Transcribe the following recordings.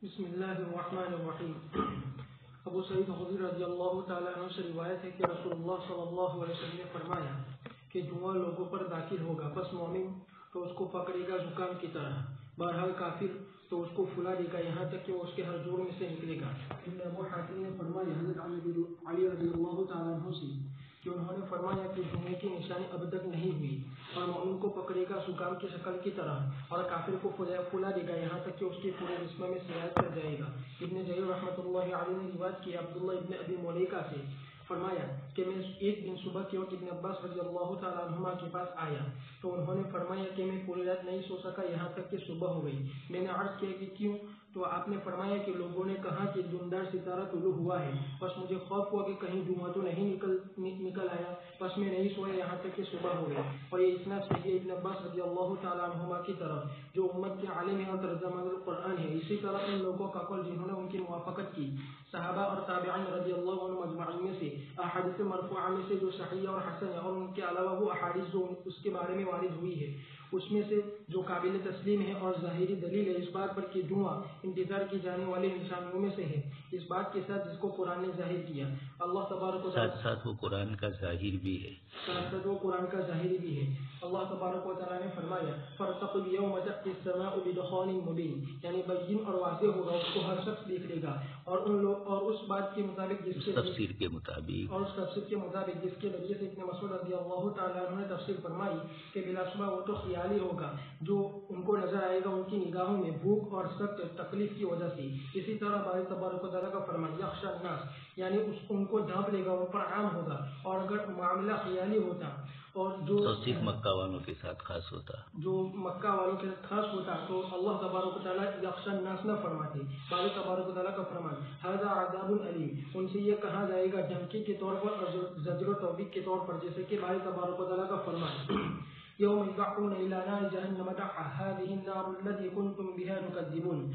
بسم اللہ الرحمن الرحیم۔ ابو سعید خدری رضی اللہ تعالیٰ عنہ سے روایت ہے کہ رسول اللہ صلی اللہ علیہ وسلم نے فرمایا کہ جواں لوگوں پر داخل ہوگا، پس مومن تو اس کو پکڑے گا زکام کی طرح، بہرحال کافر تو اس کو پھلا دے گا یہاں تک کہ وہ اس کے ہر جوڑ میں سے نکلے گا۔ ابن ابو حاتم نے فرمایا حضرت علی رضی اللہ تعالیٰ عنہ سے کہ انہوں نے فرمایا کہ جمعے کی نشانی اب تک نہیں ہوئی اور مومن کو پکڑے گا زکام کی شکل کی طرح اور کافر کو پھلا دے گا یہاں تک کہ اس کے پورے جسم میں سیاحت کر جائے گا۔ ابن جریر رحمۃ اللہ علیہ نے روایت کی عبداللہ ابن ابی ملیکہ سے فرمایا کہ میں ایک دن صبح کے وقت ابن عباس رضی اللہ تعالیٰ عنہما کے پاس آیا تو انہوں نے فرمایا کہ میں پوری رات نہیں سو سکا یہاں تک کہ صبح ہو گئی۔ میں نے عرض کیا کہ کیوں؟ تو آپ نے فرمایا کہ لوگوں نے کہا کہ دمدار ستارہ طلوع ہوا ہے، بس مجھے خوف ہوا کہ کہیں دھواں تو نہیں نکل آیا، بس میں نہیں سویا یہاں تک کہ صبح ہو گئی۔ اور یہ اسناد صحیح ابن عباس رضی اللہ تعالیٰ عنہما کی طرف جو امت کے عالم ہے اور ترجمہ القرآن ہے۔ اسی طرح ان لوگوں کا قول جنہوں نے ان کی موافقت کی صحابہ اور تابعین رضی اللہ عنہم اجمعین میں سے احادیث مرفوعہ میں سے جو صحیح اور حسن ہے، اور ان کے علاوہ وہ احادیث جو اس کے بارے میں وارد ہوئی ہے اس میں سے جو قابل تسلیم ہے اور ظاہری دلیل ہے اس بات پر کہ دعا انتظار کی جانے والے انسانوں میں سے ہے، اس بات کے ساتھ جس کو قرآن نے ظاہر کیا۔ اللہ تبارک و تعالیٰ ساتھ وہ قرآن کا ظاہر بھی ہے، ساتھ وہ قرآن کا ظاہری بھی ہے۔ اللہ تبارک و تعالیٰ نے فرمایا فَارْتَقِبْ يَوْمَ تَأْتِي السَّمَاءُ بِدُخَانٍ مُبِينٍ، یعنی بین اور واضح ہوگا، اس کو ہر شخص دیکھ لے گا اور اس بات کے مطابق جس کے تفسیر کے مطابق اور اس تفسیر کے مطابق جس کے ذریعے سے ابن مسعود رضی اللہ تعالیٰ عنہ نے تفسیر فرمائی کہ بلا شبہ وہ تو خیالی ہوگا جو ان کو نظر آئے گا ان کی نگاہوں میں بھوک اور سخت تکلیف کی وجہ سے۔ اسی طرح باری تبارک و تعالیٰ کا فرمان یخشی الناس، یعنی ان کو ڈھانپ لے گا، ان پر عام ہوگا، اور اگر معاملہ خیالی ہوتا اور جو صرف مکہ والوں کے ساتھ خاص ہوتا، جو مکہ والوں کے ساتھ خاص ہوتا تو اللہ تبارک و تعالیٰ یخشی الناس نہ فرماتے۔ باری تبارک و تعالیٰ کا فرمان ھذا عذاب علیم، ان سے یہ کہا جائے گا دھمکی کے طور پر اور زجر و توبیخ کے طور پر، جیسے کہ باری تبارک و تعالیٰ کا فرمان یوم یدعون الی نار جہنم دعا ھذہ النار التي کنتم بها تکذبون،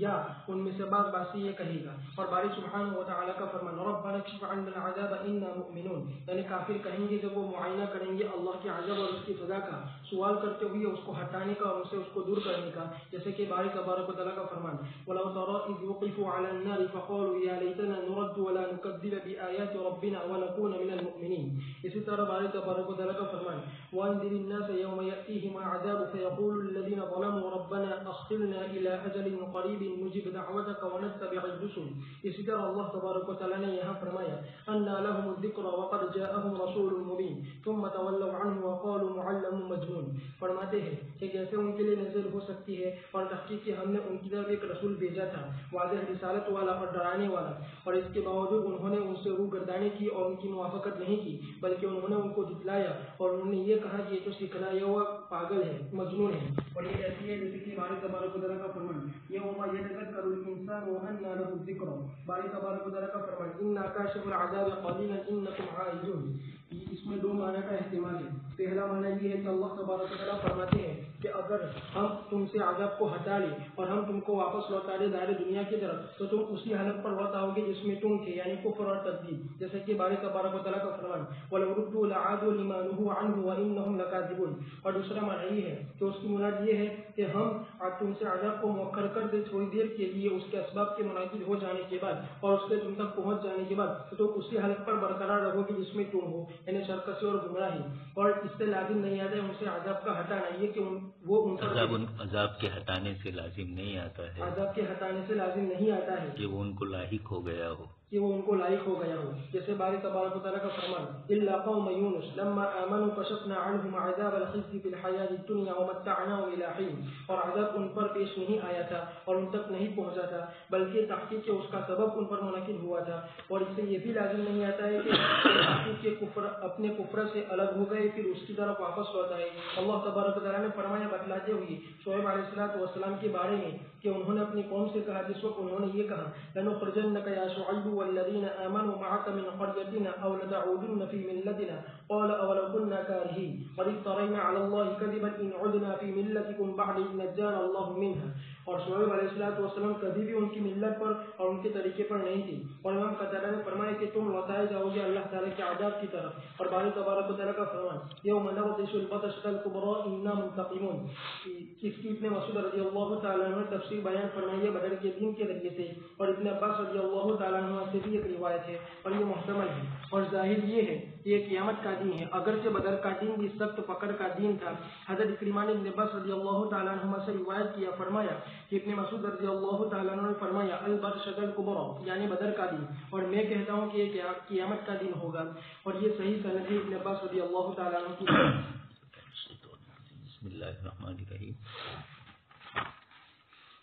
یا ان میں سے بعض باسی یہ کہے گا۔ اور باری سبحانہ و تعالیٰ کا فرمان ربنا اکشف عنا العذاب انا مؤمنون، یعنی کافر کہیں گے جب وہ معائنہ کریں گے اللہ کے عذاب اور اس کی سزا کا، سوال کرتے ہوئے اس کو ہٹانے کا اور اسے اس کو دور کرنے کا، جیسے کہ باری تبارک و تعالیٰ کا فرمان ولو تری اذ وقفوا علی النار فقالوا یا لیتنا نرد ولا نکذب بآیات ربنا ونکون من المؤمنین۔ اسی طرح باری تبارک و تعالیٰ کا فرمان وانذر الناس یوم یأتیہم العذاب فیقول الذین ظلموا ربنا اخرنا الی اجل قریب نجب دعوتك ونتبع الرسل۔ اسی طرح اللہ تبارک و تعالیٰ نے یہاں فرمایا انا لهم الذکر وقد جاءهم رسول مبین ثم تولوا عنه وقالوا معلم مجنون، فرماتے ہیں کہ کیسے ان کے لیے نزل ہو سکتی ہے اور تحقیق ہم نے ان کی طرف ایک رسول بھیجا تھا واضح رسالت والا اور ڈرانے والا، اور اس کے باوجود انہوں نے ان سے روگردانی کی اور ان کی موافقت نہیں کی، بلکہ انہوں نے ان کو جھٹلایا اور انہوں نے یہ کہا کہ یہ تو سکھلایا ہوا پاگل ہے، مجنون ہے۔ اور یہ ایسی ہے جیسے کہ ہمارے تبارک و تعالیٰ کا فرمان یوم یتذکر الانسان وانى له الذکر، باری تبارک و تعالیٰ کا فرمان انا کاشف العذاب قلیلا انکم عائدون۔ اس میں دو معنی کا احتمال ہے۔ پہلا معنی یہ ہے کہ اللہ تبارک و تعالیٰ فرماتے ہیں کہ اگر ہم تم سے عذاب کو ہٹا لیں اور ہم تم کو واپس لوٹا دیں دائرے دنیا کی طرف تو تم اسی حالت پر لوٹ آؤ گے جس میں تم تھے، یعنی کفر اور تکذیب، جیسے کہ باری تبارک و تعالیٰ کا فرمان ولو ردوا لعادوا لما نهوا عنه وانهم لكاذبون۔ اور دوسرا معنی یہ ہے کہ اس کی مراد یہ ہے کہ ہم تم سے عذاب کو مؤخر کر دیں تھوڑی دیر کے لیے اس کے اسباب کے منعقد ہو جانے کے بعد اور اس کے تم تک پہنچ جانے کے بعد تو تم اسی حالت پر برقرار رہو گے جس میں تم ہو، یعنی سرکشی اور گمراہی۔ اور اس سے لازم نہیں آتا ہے ان سے عذاب کا ہٹانا، یہ کہ وہ ان پر عذاب کے ہٹانے سے لازم نہیں آتا ہے، عذاب کے ہٹانے سے لازم نہیں آتا ہے کہ وہ ان کو لاحق ہو گیا ہو، کہ وہ ان کو لائق ہو گیا ہو، جیسے باری تبارک و تعالیٰ کا فرمان الا قوم یونس لما آمنوا کشفنا عنهم عذاب الخزي في الحیاة الدنیا ومتعناهم الى حین، اور عذاب ان پر پیش نہیں آیا تھا اور ان تک نہیں پہنچا تھا بلکہ تحقیق اس کا سبب ان پر منعقد ہوا تھا۔ اور اس سے یہ بھی لازم نہیں آتا ہے کہ تحقیق کے کفر اپنے کفر سے الگ ہو گئے پھر اس کی طرف واپس لوٹا ہے۔ اللہ تبارک و تعالیٰ نے فرمایا بتلاتے ہوئے شعیب علیہ السلام کے بارے میں کہ انہوں نے اپنی قوم سے کہا جس وقت انہوں نے یہ کہا لنخرجنك يا شعيب والذين آمنوا معك من قريتنا أو لتعودن في ملتنا قال أولو كنا كارهين قد افترينا على الله كذبا إن عدنا في ملتكم بعد إذ نجانا الله منها۔ اور شعیب علیہ السلام کبھی بھی ان کی ملت پر اور ان کے طریقے پر نہیں تھی. اور امام قتادہ نے فرمایا کہ تم لوٹائے جاؤ گے اللہ تعالیٰ کے عذاب کی طرف. اور باری تبارک و تعالیٰ کا فرمان یوم نبطش البطشۃ الکبریٰ انا منتقمون. اس کی ابن مسعود رضی اللہ تعالیٰ عنہ نے تفسیر بیان فرمائی ہے بدر کے دن کے ذریعے سے, اور ابن عباس رضی اللہ تعالیٰ عنہ سے بھی ایک روایت ہے اور یہ محتمل ہے. اور ظاہر یہ ہے کہ یہ قیامت کا دن ہے, اگرچہ بدر کا دن بھی سخت پکڑ کا دن تھا. حضرت اکرمہ نے ابن عباس رضی اللہ تعالیٰ عنہ سے روایت کیا, فرمایا کہ ابن مسعود رضی اللہ تعالیٰ عنہ نے فرمایا البطشۃ الکبریٰ یعنی بدر کا دن, اور میں کہتا ہوں کہ یہ قیامت کا دن ہوگا. اور یہ صحیح سند ہے ابن عباس رضی اللہ تعالیٰ عنہ کی. بسم اللہ الرحمن الرحیم.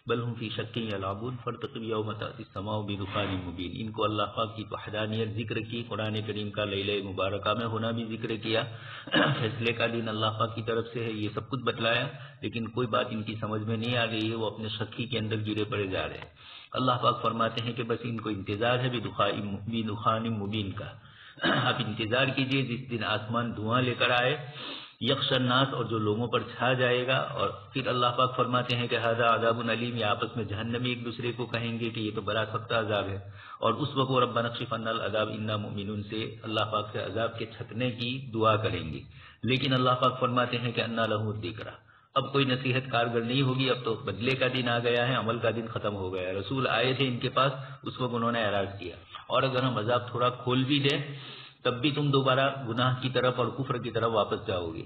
بل ہم فی شک یلعبون فارتقب یوم تأتی السماء بدخان مبین. ان کو اللہ پاک کی وحدانیت ذکر کی, قرآن کریم کا لیلہ مبارکہ میں ہونا بھی ذکر کیا, فیصلے کا دن اللہ پاک کی طرف سے ہے, یہ سب کچھ بتلایا, لیکن کوئی بات ان کی سمجھ میں نہیں آ رہی ہے, وہ اپنے شکی کے اندر گرے پڑے جا رہے ہیں. اللہ پاک فرماتے ہیں کہ بس ان کو انتظار ہے بدخان مبین کا. آپ انتظار کیجئے جس دن آسمان دھواں لے کر آئے, یخشى الناس اور جو لوگوں پر چھا جائے گا. اور پھر اللہ پاک فرماتے ہیں کہ ھذا عذاب علیم, یہ آپس میں جہنمی ایک دوسرے کو کہیں گے کہ یہ تو بڑا سخت عذاب ہے. اور اس وقت ربنا اکشف عنا العذاب انا مؤمنون سے اللہ پاک سے عذاب کے چھٹنے کی دعا کریں گے. لیکن اللہ پاک فرماتے ہیں کہ انا لہ الذکریٰ, اب کوئی نصیحت کارگر نہیں ہوگی, اب تو بدلے کا دن آ گیا ہے, عمل کا دن ختم ہو گیا ہے. رسول آئے تھے ان کے پاس, اس وقت انہوں نے اعراض کیا, اور اگر ہم عذاب تھوڑا کھول بھی دیں تب بھی تم دوبارہ گناہ کی طرف اور کفر کی طرف واپس جاؤ گے.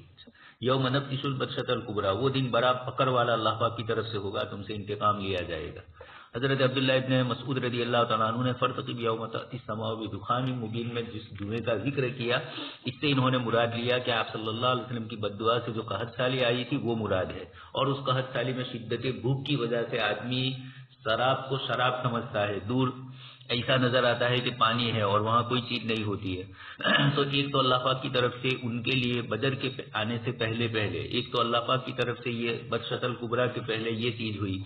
یوم نبطش البطشۃ الکبریٰ, وہ دن بڑا پکڑ والا اللہ پاک کی طرف سے ہوگا, تم سے انتقام لیا جائے گا. حضرت عبداللہ ابن مسعود رضی اللہ تعالیٰ عنہ نے فارتقب یوم تأتی السماء بدخان مبین میں جس جمعے کا ذکر کیا, اس سے انہوں نے مراد لیا کہ آپ صلی اللہ علیہ وسلم کی بد دعا سے جو قحط سالی آئی تھی وہ مراد ہے. اور اس قحط سالی میں شدت بھوک کی وجہ سے آدمی شراب کو شراب سمجھتا ہے, دور ایسا نظر آتا ہے کہ پانی ہے اور وہاں کوئی چیز نہیں ہوتی ہے. تو ایک تو اللہ پاک کی طرف سے ان کے لیے بدر کے آنے سے پہلے ایک تو اللہ پاک کی طرف سے یہ بطشۃ الکبریٰ کے پہلے یہ چیز ہوئی.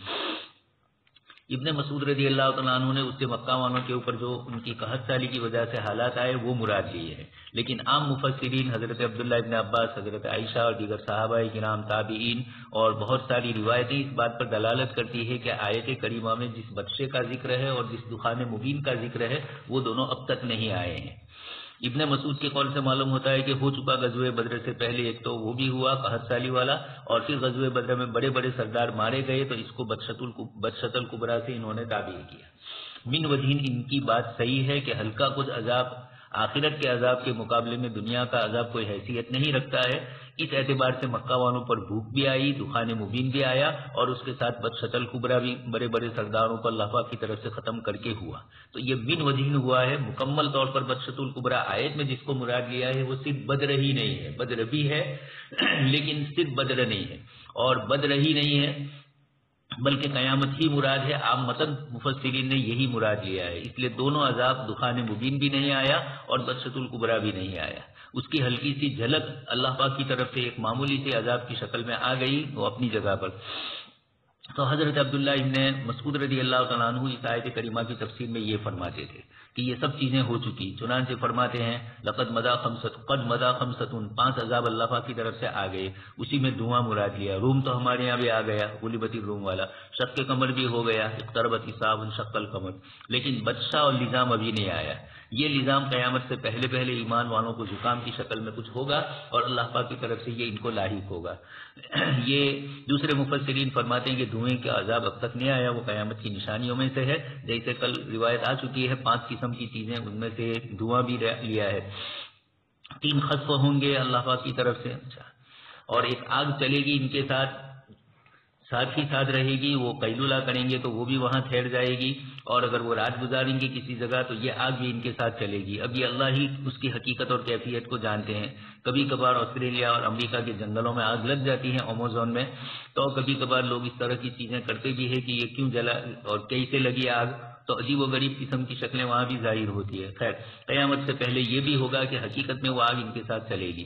ابن مسعود رضی اللہ تعالیٰ عنہ نے اس سے مکہ والوں کے اوپر جو ان کی قحط سالی کی وجہ سے حالات آئے وہ مراد لیے ہیں. لیکن عام مفسرین حضرت عبداللہ ابن عباس, حضرت عائشہ اور دیگر صحابہ کرام, تابعین اور بہت ساری روایتیں اس بات پر دلالت کرتی ہے کہ آیت کریمہ میں جس بطشے کا ذکر ہے اور جس دخان مبین کا ذکر ہے وہ دونوں اب تک نہیں آئے ہیں. ابن مسعود کے قول سے معلوم ہوتا ہے کہ ہو چکا غزوہ بدر سے پہلے ایک تو وہ بھی ہوا قحط سالی والا, اور پھر غزوہ بدر میں بڑے بڑے سردار مارے گئے, تو اس کو بطشۃ الکبریٰ سے انہوں نے تعبیر کیا. من وجہین ان کی بات صحیح ہے کہ ہلکا کچھ عذاب آخرت کے عذاب کے مقابلے میں دنیا کا عذاب کوئی حیثیت نہیں رکھتا ہے. اس اعتبار سے مکہ والوں پر بھوک بھی آئی, دخان مبین بھی آیا, اور اس کے ساتھ بطشۃ الکبریٰ بھی بڑے بڑے سرداروں کو اللہ پاک کی طرف سے ختم کر کے ہوا. تو یہ من وجہین ہوا ہے. مکمل طور پر بطشۃ الکبریٰ آیت میں جس کو مراد لیا ہے وہ صرف بدر ہی نہیں ہے, بدر بھی ہے لیکن صرف بدر نہیں ہے, اور بدر ہی نہیں ہے بلکہ قیامت ہی مراد ہے. عام متن مفسرین نے یہی مراد لیا ہے. اس لیے دونوں عذاب دخان مبین بھی نہیں آیا اور بطشۃ الکبریٰ بھی نہیں آیا. اس کی ہلکی سی جھلک اللہ پاک کی طرف سے ایک معمولی سے عذاب کی شکل میں آ گئی, وہ اپنی جگہ پر. تو حضرت عبداللہ ابن مسعود رضی اللہ تعالیٰ عنہ اس آیت کریمہ کی تفسیر میں یہ فرماتے تھے کہ یہ سب چیزیں ہو چکی. چنانچہ فرماتے ہیں قد مدا خمسۃ, 5 عذاب اللہ پاک کی طرف سے آ گئے. اسی میں دھواں مراد لیا. روم تو ہمارے یہاں بھی آ گیا, غلبت الروم والا. شق قمر بھی ہو گیا, اقتربت الساعۃ وانشق القمر. لیکن بادشاہ اور لزام ابھی نہیں آیا. یہ لزام قیامت سے پہلے ایمان والوں کو زکام کی شکل میں کچھ ہوگا, اور اللہ پاک کی طرف سے یہ ان کو لاحق ہوگا. یہ دوسرے مفسرین فرماتے ہیں کہ دھوئیں کا عذاب اب تک نہیں آیا, وہ قیامت کی نشانیوں میں سے ہے. جیسے کل روایت آ چکی ہے 5 قسم کی چیزیں, ان میں سے دھواں بھی لیا ہے. 3 خسف ہوں گے اللہ پاک کی طرف سے, اور ایک آگ چلے گی ان کے ساتھ ہی ساتھ رہے گی. وہ قیلولہ کریں گے تو وہ بھی وہاں ٹھہر جائے گی, اور اگر وہ رات گزاریں گے کسی جگہ تو یہ آگ بھی ان کے ساتھ چلے گی. اب یہ اللہ ہی اس کی حقیقت اور کیفیت کو جانتے ہیں. کبھی کبھار آسٹریلیا اور امریکہ کے جنگلوں میں آگ لگ جاتی ہے, امازون میں, تو کبھی کبھار لوگ اس طرح کی چیزیں کرتے بھی ہیں کہ یہ کیوں جلا اور کیسے لگی آگ, تو عجیب و غریب قسم کی شکلیں وہاں بھی ظاہر ہوتی ہے. خیر, قیامت سے پہلے یہ بھی ہوگا کہ حقیقت میں وہ آگ ان کے ساتھ چلے گی.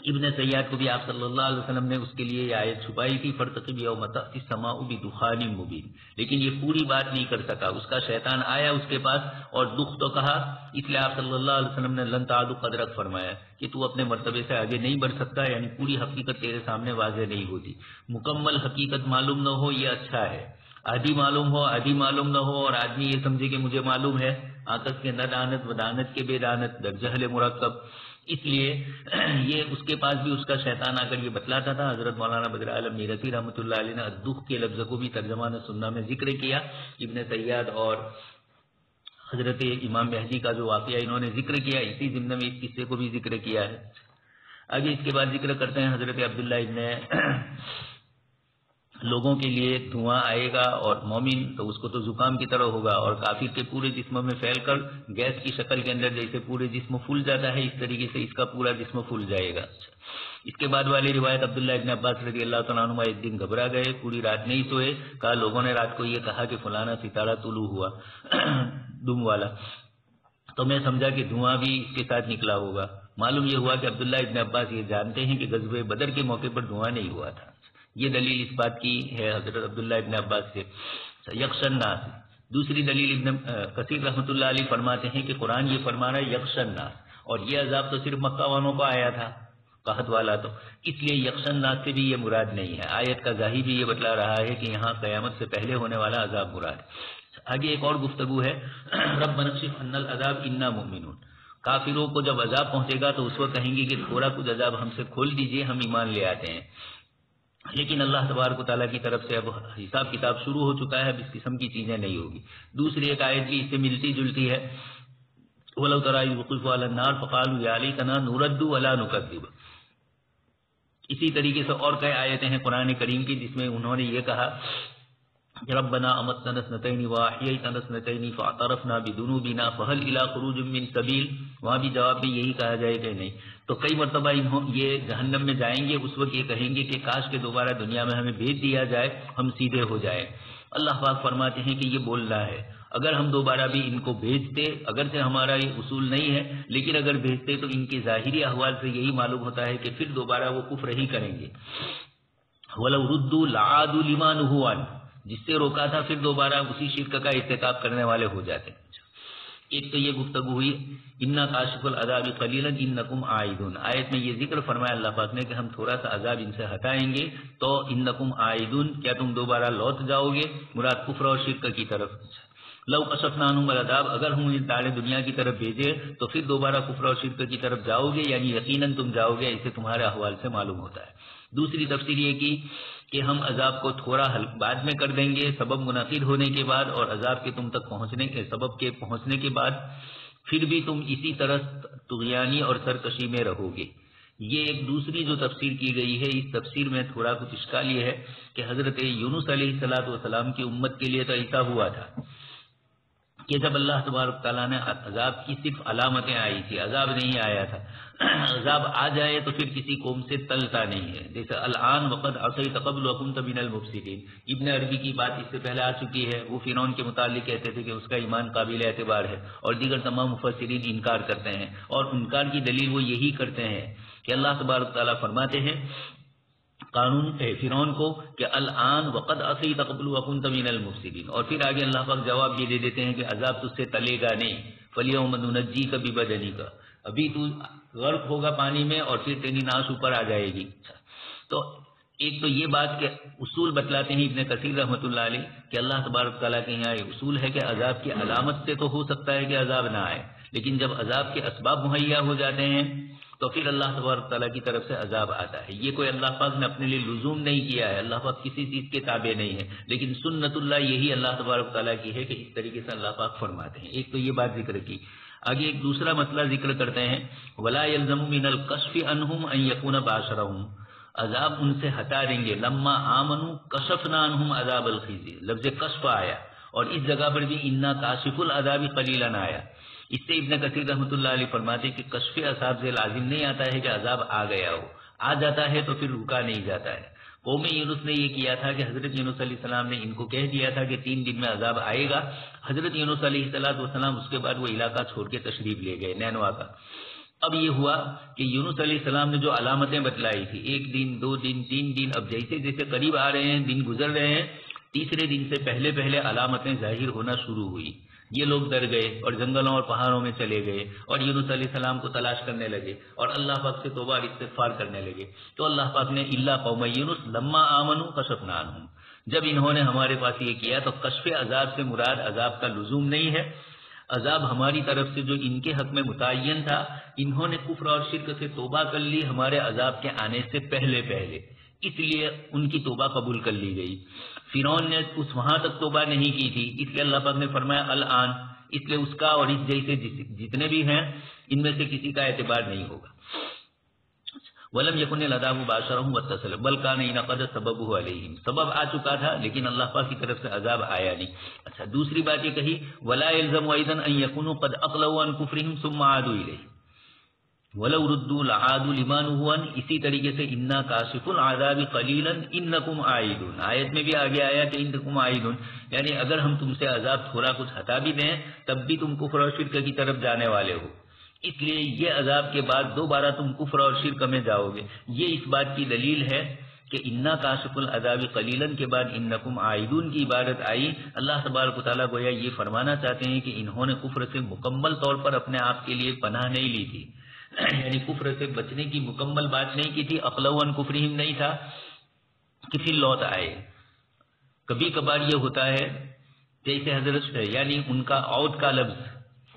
ابن سیاد کو بھی آپ صلی اللہ علیہ وسلم نے اس کے لیے یہ آیت چھپائی تھی فارتقب یوم تأتی السماء بدخان مبین، لیکن یہ پوری بات نہیں کر سکا، اس کا شیطان آیا اس کے پاس اور دکھ تو کہا، اس لیے آپ صلی اللہ علیہ وسلم نے لن تعدوا قدرک فرمایا کہ تو اپنے مرتبے سے آگے نہیں بڑھ سکتا، یعنی پوری حقیقت تیرے سامنے واضح نہیں ہوتی، مکمل حقیقت معلوم نہ ہو یہ اچھا ہے، آدھی معلوم ہو آدھی معلوم نہ ہو اور آدمی یہ سمجھے کہ مجھے معلوم ہے، آکس کے ندانت ودانت کے بے دانت در جہل مرکب، اس لیے یہ اس کے پاس بھی اس کا شیطان آ کر یہ بتلاتا تھا۔ حضرت مولانا بدر عالم میرتی رحمۃ اللہ علیہ نے الدخ کے لفظ کو بھی ترجمان سنہ میں ذکر کیا، ابن سیاد اور حضرت امام مہدی کا جو واقعہ انہوں نے ذکر کیا، اسی ضمن میں اس قصے کو بھی ذکر کیا ہے۔ آگے اس کے بعد ذکر کرتے ہیں حضرت عبداللہ ابن لوگوں کے لیے دھواں آئے گا اور مومن تو اس کو تو زکام کی طرح ہوگا، اور کافر کے پورے جسم میں پھیل کر گیس کی شکل کے اندر جیسے پورے جسم پھول جاتا ہے، اس طریقے سے اس کا پورا جسم پھول جائے گا۔ اس کے بعد والی روایت عبداللہ ابن عباس رضی اللہ تعالیٰ عنہ ایک دن گھبرا گئے، پوری رات نہیں سوئے، کہا لوگوں نے رات کو یہ کہا کہ فلانا ستارہ طلوع ہوا دم والا، تو میں سمجھا کہ دھواں بھی اس کے ساتھ نکلا ہوگا۔ معلوم یہ ہوا کہ عبداللہ ابن عباس یہ جانتے ہیں کہ غزوہ بدر کے موقع پر دھواں نہیں ہوا تھا۔ یہ دلیل اس بات کی ہے حضرت عبداللہ ابن عباس سے۔ یخشن ناس، دوسری دلیل ابن کثیر رحمۃ اللہ علیہ فرماتے ہیں کہ قرآن یہ فرما رہا ہے یخشن ناس، اور یہ عذاب تو صرف مکہ والوں کو آیا تھا، قحط والا، تو اس لیے یخشن ناس سے بھی یہ مراد نہیں ہے۔ آیت کا ظاہر بھی یہ بتلا رہا ہے کہ یہاں قیامت سے پہلے ہونے والا عذاب مراد۔ آگے ایک اور گفتگو ہے، ربنا اکشف عنا العذاب انا مؤمنون، کافروں کو جب عذاب پہنچے گا تو اس وقت کہیں گے کہ تھوڑا کچھ عذاب ہم سے کھول دیجئے، ہم ایمان لے آتے ہیں، لیکن اللہ تبارک و تعالیٰ کی طرف سے اب حساب کتاب شروع ہو چکا ہے، اب اس قسم کی چیزیں نہیں ہوگی۔ دوسری ایک آیت بھی اس سے ملتی جلتی ہے، وَلَوْ تَرَىٰ إِذْ وُقِفُوا عَلَى النَّارِ فَقَالُوا يَا لَيْتَنَا نُرَدُّ وَلَا نُكَذِّبَ۔ اسی طریقے سے اور کئی آیتیں ہیں قرآن کریم کی جس میں انہوں نے یہ کہا کہ ربنا امتنا اثنتین واحییتنا اثنتین فاعترفنا بذنوبنا فهل الى خروج من سبیل، وہاں بھی جواب میں یہی کہا جائے کہ نہیں، تو کئی مرتبہ یہ جہنم میں جائیں گے، اس وقت یہ کہیں گے کہ کاش کہ دوبارہ دنیا میں ہمیں بھیج دیا جائے، ہم سیدھے ہو جائیں۔ اللہ پاک فرماتے ہیں کہ یہ بولنا ہے، اگر ہم دوبارہ بھی ان کو بھیجتے، اگرچہ ہمارا یہ اصول نہیں ہے لیکن اگر بھیجتے تو ان کے ظاہری احوال سے یہی معلوم ہوتا ہے کہ پھر دوبارہ وہ کفر ہی کریں گے۔ وَلَوْ رُدُّوا لَعَادُوا لِمَا نُهُوا عَنْهُ، جس سے روکا تھا پھر دوبارہ اسی شرک کا ارتکاب کرنے والے ہو جاتے ہیں۔ ایک تو یہ گفتگو ہوئی انا کاشف العذاب قلیلا انکم عائدون، آیت میں یہ ذکر فرمایا اللہ پاک نے کہ ہم تھوڑا سا عذاب ان سے ہٹائیں گے، تو انکم عائدون، کیا تم دوبارہ لوٹ جاؤ گے، مراد کفر اور شرک کی طرف۔ لو کشفنا عنہم العذاب، اگر ہم انہیں تارے دنیا کی طرف بھیجے تو پھر دوبارہ کفر اور شرک کی طرف جاؤ گے، یعنی یقیناً تم جاؤ گے، اسے تمہارے احوال سے معلوم ہوتا ہے۔ دوسری تفسیر یہ کی کہ ہم عذاب کو تھوڑا بعد میں کر دیں گے، سبب منعقد ہونے کے بعد اور عذاب کے تم تک پہنچنے کے سبب کے پہنچنے کے بعد، پھر بھی تم اسی طرح طغیانی اور سرکشی میں رہو گے۔ یہ ایک دوسری جو تفسیر کی گئی ہے، اس تفسیر میں تھوڑا کچھ اشکال یہ ہے کہ حضرت یونس علیہ السلام کی امت کے لیے تو ایسا ہوا تھا کہ جب اللہ تبارک تعالیٰ نے عذاب کی صرف علامتیں آئی تھی، عذاب نہیں آیا تھا، عذاب آ جائے تو پھر کسی قوم سے ٹلتا نہیں ہے، جیسے الآن وقد عصیت قبل وکنت من المفسدین، ابن عربی کی بات اس سے پہلے آ چکی ہے، وہ فرعون کے متعلق کہتے تھے کہ اس کا ایمان قابل اعتبار ہے، اور دیگر تمام مفسرین انکار کرتے ہیں، اور انکار کی دلیل وہ یہی کرتے ہیں کہ اللہ تبارک تعالیٰ فرماتے ہیں قانون فرعون کو کہ الآن وقد عصیت قبل وکنت من المفسدین، اور پھر آگے اللہ پاک جواب یہ دے دیتے ہیں کہ عذاب تجھ سے ٹلے گا نہیں، فَالْيَوْمَ نُنَجِّيكَ بِبَدَنِكَ، ابھی تو غرق ہوگا پانی میں اور پھر تیری ناش اوپر آ جائے گی۔ تو ایک تو یہ بات کہ اصول بتلاتے ہیں ابن کثیر رحمۃ اللہ علیہ کہ اللہ تبارک تعالیٰ کے یہاں یہ اصول ہے کہ عذاب کی علامت سے تو ہو سکتا ہے کہ عذاب نہ آئے، لیکن جب عذاب کے اسباب مہیا ہو جاتے ہیں تو پھر اللہ تبارک تعالیٰ کی طرف سے عذاب آتا ہے۔ یہ کوئی اللہ پاک نے اپنے لیے لزوم نہیں کیا ہے، اللہ پاک کسی چیز کے تابع نہیں ہے، لیکن سنت اللہ یہی اللہ تبارک تعالیٰ کی ہے کہ اس طریقے سے اللہ پاک فرماتے ہیں۔ ایک تو یہ بات ذکر کی، آگے ایک دوسرا مسئلہ ذکر کرتے ہیں وَلَا يَلْزَمُ مِنَ الْكَشْفِ عَنْهُمْ أَنْ يَكُونَ بَاشَرَهُمْ، عذاب ان سے ہٹا دیں گے، لما آمنوا کشفنا عنہم عذاب الخزي، لفظ کشف آیا، اور اس جگہ پر بھی انا کاشف العذاب قلیلا آیا۔ اس سے ابن کثیر رحمۃ اللہ علیہ فرماتے کہ کشف عذاب سے لازم نہیں آتا ہے کہ عذاب آ گیا ہو، آ جاتا ہے تو پھر رکا نہیں جاتا ہے۔ قوم یونس نے یہ کیا تھا کہ حضرت یونس علیہ السلام نے ان کو کہہ دیا تھا کہ 3 دن میں عذاب آئے گا، حضرت یونس علیہ السلام اس کے بعد وہ علاقہ چھوڑ کے تشریف لے گئے نینوا کا۔ اب یہ ہوا کہ یونس علیہ السلام نے جو علامتیں بتلائی تھی، 1 دن 2 دن 3 دن، اب جیسے جیسے قریب آ رہے ہیں، دن گزر رہے ہیں، تیسرے دن سے پہلے پہلے علامتیں ظاہر ہونا شروع ہوئی. یہ لوگ ڈر گئے اور جنگلوں اور پہاڑوں میں چلے گئے اور یونس علیہ السلام کو تلاش کرنے لگے اور اللہ پاک سے توبہ اور استغفار کرنے لگے. تو اللہ پاک نے الا قوم یونس لما آمنوا کشفنا عنہم، جب انہوں نے ہمارے پاس یہ کیا تو کشف عذاب سے مراد عذاب کا لزوم نہیں ہے. عذاب ہماری طرف سے جو ان کے حق میں متعین تھا، انہوں نے کفر اور شرک سے توبہ کر لی ہمارے عذاب کے آنے سے پہلے پہلے، اس لیے ان کی توبہ قبول کر لی گئی. فرعون نے اس وہاں تک توبہ نہیں کی تھی، اس لیے اللہ پاک نے فرمایا الآن، اس لیے اس کا اور اس جیسے جتنے بھی ہیں ان میں سے کسی کا اعتبار نہیں ہوگا. وَلَمْ يَكُنِ الْعَذَابُ بَاشَرَهُمْ وَاتَّصَلَ بَلْ كَانَ يَنْقَضُ سَبَبُهُ عَلَيْهِمْ، سبب آ چکا تھا لیکن اللہ پاک کی طرف سے عذاب آیا نہیں. اچھا، دوسری بات یہ کہی وَلَا يَلْزَمُ أَيْضًا أَن يَكُونُوا قَدْ أَقْلَعُوا عَنْ كُفْرِهِمْ ثُمَّ عَادُوا إِلَيْهِ وَلَوْ رُدُّوا لَعَادُوا لِمَا نُهُوا عَنْهُ. اسی طریقے سے إِنَّا كَاشِفُو الْعَذَابِ قَلِيلًا إِنَّكُمْ عَائِدُونَ، آیت میں بھی آگے آیا کہ إِنَّكُمْ عَائِدُونَ، یعنی اگر ہم تم سے عذاب تھوڑا کچھ ہٹا بھی دیں تب بھی تم کفر اور شرک کی طرف جانے والے ہو، اس لیے یہ عذاب کے بعد دوبارہ تم کفر اور شرک میں جاؤ گے. یہ اس بات کی دلیل ہے کہ انا کاشف العذاب قلیلا کے بعد انکم عائدون کی عبارت آئی. اللہ تبارک و تعالیٰ گویا یہ فرمانا چاہتے ہیں کہ انہوں نے کفر سے مکمل طور پر اپنے آپ کے لیے پناہ نہیں لی تھی، یعنی کفر سے بچنے کی مکمل بات نہیں کی تھی. اقلعوا عن کفرہم نہیں تھا کہ پھر لوٹ آئے. کبھی کبھار یہ ہوتا ہے جیسے حضرت یعنی ان کا عود کا لفظ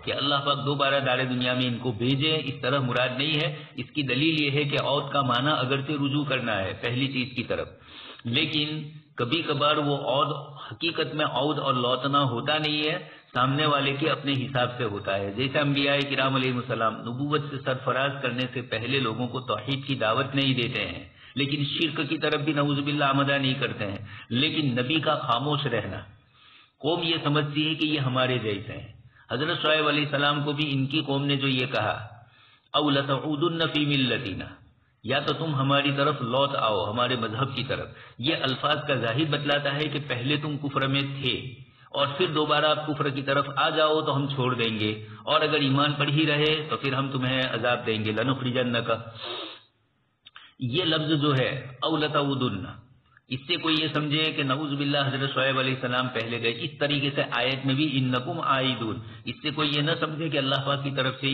کہ اللہ پاک دوبارہ دار دنیا میں ان کو بھیجے، اس طرح مراد نہیں ہے. اس کی دلیل یہ ہے کہ عود کا معنی اگرچہ رجوع کرنا ہے پہلی چیز کی طرف، لیکن کبھی کبھار وہ عود حقیقت میں عود اور لوٹنا ہوتا نہیں ہے، سامنے والے کے اپنے حساب سے ہوتا ہے. جیسے انبیاء کرام علیہ السلام نبوت سے سرفراز کرنے سے پہلے لوگوں کو توحید کی دعوت نہیں دیتے ہیں، لیکن شرک کی طرف بھی نعوذ باللہ آمدہ نہیں کرتے ہیں. لیکن نبی کا خاموش رہنا، قوم یہ سمجھتی ہے کہ یہ ہمارے جیسے ہیں. حضرت شعیب علیہ السلام کو بھی ان کی قوم نے جو یہ کہا او لتعودن فی ملتنا، یا تو تم ہماری طرف لوٹ آؤ، ہمارے مذہب کی طرف. یہ الفاظ کا ظاہر بتلاتا ہے کہ پہلے تم کفر میں تھے اور پھر دوبارہ آپ کفر کی طرف آ جاؤ تو ہم چھوڑ دیں گے، اور اگر ایمان پر ہی رہے تو پھر ہم تمہیں عذاب دیں گے. لنخرجنک، یہ لفظ جو ہے او لتعودن، اس سے کوئی یہ سمجھے کہ نعوذ باللہ حضرت شعیب علیہ السلام پہلے گئے. اس طریقے سے آیت میں بھی انکم عائدون، اس سے کوئی یہ نہ سمجھے کہ اللہ پاک کی طرف سے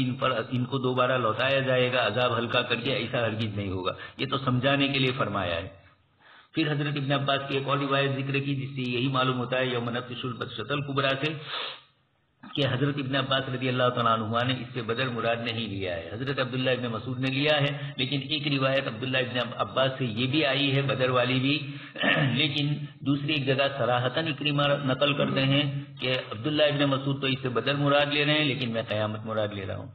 ان کو دوبارہ لوٹایا جائے گا عذاب ہلکا کر کے، ایسا ہرگز نہیں ہوگا. یہ تو سمجھانے کے لیے فرمایا ہے. پھر حضرت ابن عباس کی ایک اور روایت ذکر کی جس سے یہی معلوم ہوتا ہے یوم نبطش البطشۃ الکبریٰ سے کہ حضرت ابن عباس رضی اللہ تعالیٰ عنہ نے اس سے بدر مراد نہیں لیا ہے، حضرت عبداللہ ابن مسعود نے لیا ہے. لیکن ایک روایت عبداللہ ابن عباس سے یہ بھی آئی ہے بدر والی بھی، لیکن دوسری ایک جگہ صراحتاً اکرمہ نقل کرتے ہیں کہ عبداللہ ابن مسعود تو اس سے بدر مراد لے رہے ہیں لیکن میں قیامت مراد لے رہا ہوں.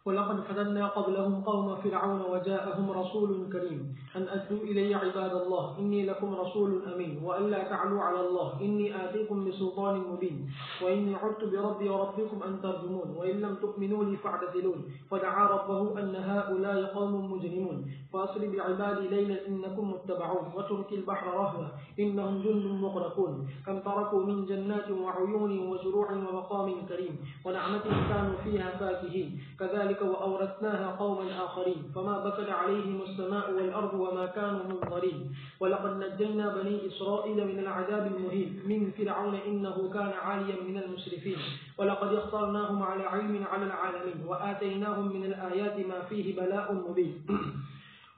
ولقد فتنا قبلهم قوم فرعون وجاءهم رسول كريم أن أدوا إلي عباد الله إني لكم رسول أمين وأن لا تعلوا على الله إني آتيكم بسلطان مبين وإني عدت بربي وربكم أن ترجمون وإن لم تؤمنوا لي فاعتزلون فدعا ربه أن هؤلاء قوم مجرمون فأسر بعبادي ليلا إنكم متبعون وترك البحر رهوا إنهم جند مغرقون كم تركوا من جنات وعيون وزروع ومقام كريم ونعمة كانوا فيها فاكهين كذلك وأورثناها قوما آخرين فما بكت عليهم السماء والأرض وما كانوا منظرين ولقد نجينا بني إسرائيل من العذاب المهين من فرعون إنه كان عاليا من المسرفين ولقد اخترناهم على علم على العالمين وآتيناهم من الآيات ما فيه بلاء مبين.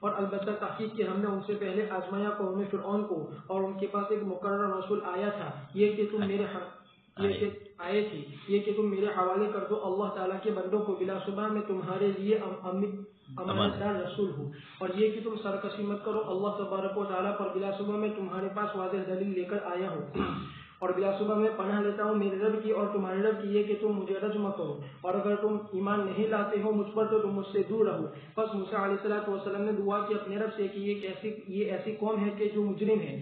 اور البتہ تحقیق کہ ہم نے ان سے پہلے آزمایا قوم فرعون کو اور ان کے پاس ایک مقرر رسول آیا تھا، یہ کہ تم میرے حوالے کر دو اللہ تعالیٰ کے بندوں کو، بلا شبہ میں تمہارے لیے امانت دار رسول ہوں، اور یہ کہ تم سرکشی مت کرو اللہ تبارک و تعالیٰ پر، بلا شبہ میں تمہارے پاس واضح دلیل لے کر آیا ہوں، اور بلا شبہ میں پناہ لیتا ہوں میرے رب کی اور تمہارے رب کی، یہ کہ تم مجھے رجم کرو، اور اگر تم ایمان نہیں لاتے ہو مجھ پر تو تم مجھ سے دور رہو. بس موسیٰ علیہ السلام نے دعا کی اپنے رب سے کہ یہ ایسی قوم ہے کہ جو مجرم ہے.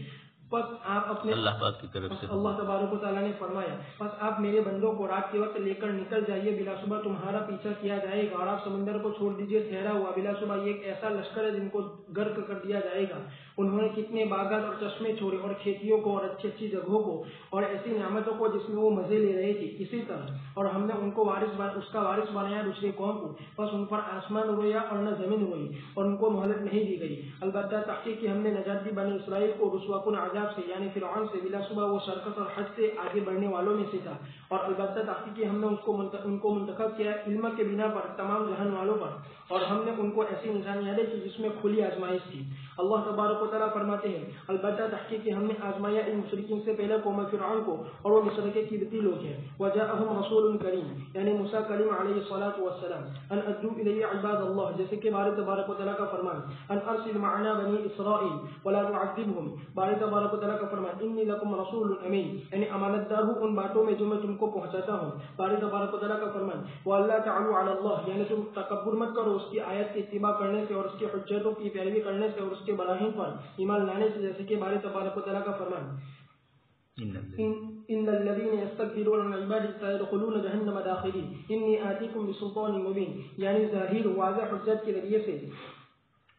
بس آپ اپنے اللہ پاک کی طرف سے اللہ تبارک و تعالیٰ نے فرمایا بس آپ میرے بندوں کو رات کے وقت لے کر نکل جائیے، بلا شبہ تمہارا پیچھا کیا جائے گا، اور آپ سمندر کو چھوڑ دیجیے ٹھہرا ہوا، بلا شبہ یہ ایک ایسا لشکر ہے جن کو غرق کر دیا جائے گا. انہوں نے کتنے باغات اور چشمے چھوڑے اور کھیتیوں کو اور اچھی اچھی جگہوں کو اور ایسی نعمتوں کو جس میں وہ مزے لے رہے تھے. اسی طرح اور ہم نے ان کو اس کا وارث بنایا دوسری قوم کو، بس ان پر آسمان رویا اور نہ زمین روئی اور ان کو مہلت نہیں دی گئی. البتہ تحقیق کی ہم نے نجات دی بنی اسرائیل کو رسوا کن عذاب سے یعنی فرعون سے، بلا صبح وہ شرکت اور حج سے آگے بڑھنے والوں میں سے تھا. اور البتہ تحقیق کی ہم نے ان کو منتخب کیا علم کے بنا پر تمام جہان والوں پر، اور ہم نے ان کو ایسی نشانیاں دی جس میں کھلی آزمائش تھی. اللہ تبارک و تعالیٰ فرماتے ہیں البتہ تحقیق کی ہم نے آزمایا ان مشرکین سے پہلے قوم فرعون کو، اور وہ مصر کے قبطی لوگ ہیں. وجاءہم رسول کریم یعنی موسیٰ کلیم علیہ الصلوۃ والسلام ان ادعوا الی عباد اللہ، جیسے کہ باری تبارک و تعالیٰ کا فرمان ان ارسل معنا بنی اسرائیل ولا تعذبهم. باری تبارک و تعالیٰ کا فرمان انی لکم رسول امین یعنی امانت دار ہوں ان باتوں میں جو میں تم کو پہنچاتا ہوں. باری تبارک و تعالیٰ کا فرمان وَأَلَّا تَعْلُوا عَلَى اللَّهِ یعنی تم تکبر مت کرو اس کی آیت کی اتباع کرنے سے اور اس کی حجتوں کی پیروی کرنے سے اور اس کے براہین پر ایمان لانے سے، جیسے کہ باری تبارک و تعالیٰ کا فرمان ان الذين يستكبرون عن عبادي سيدخلون جهنم داخلين اني آتيكم بسلطان مبين یعنی ظاہر واضح حجت کے ذریعے سے،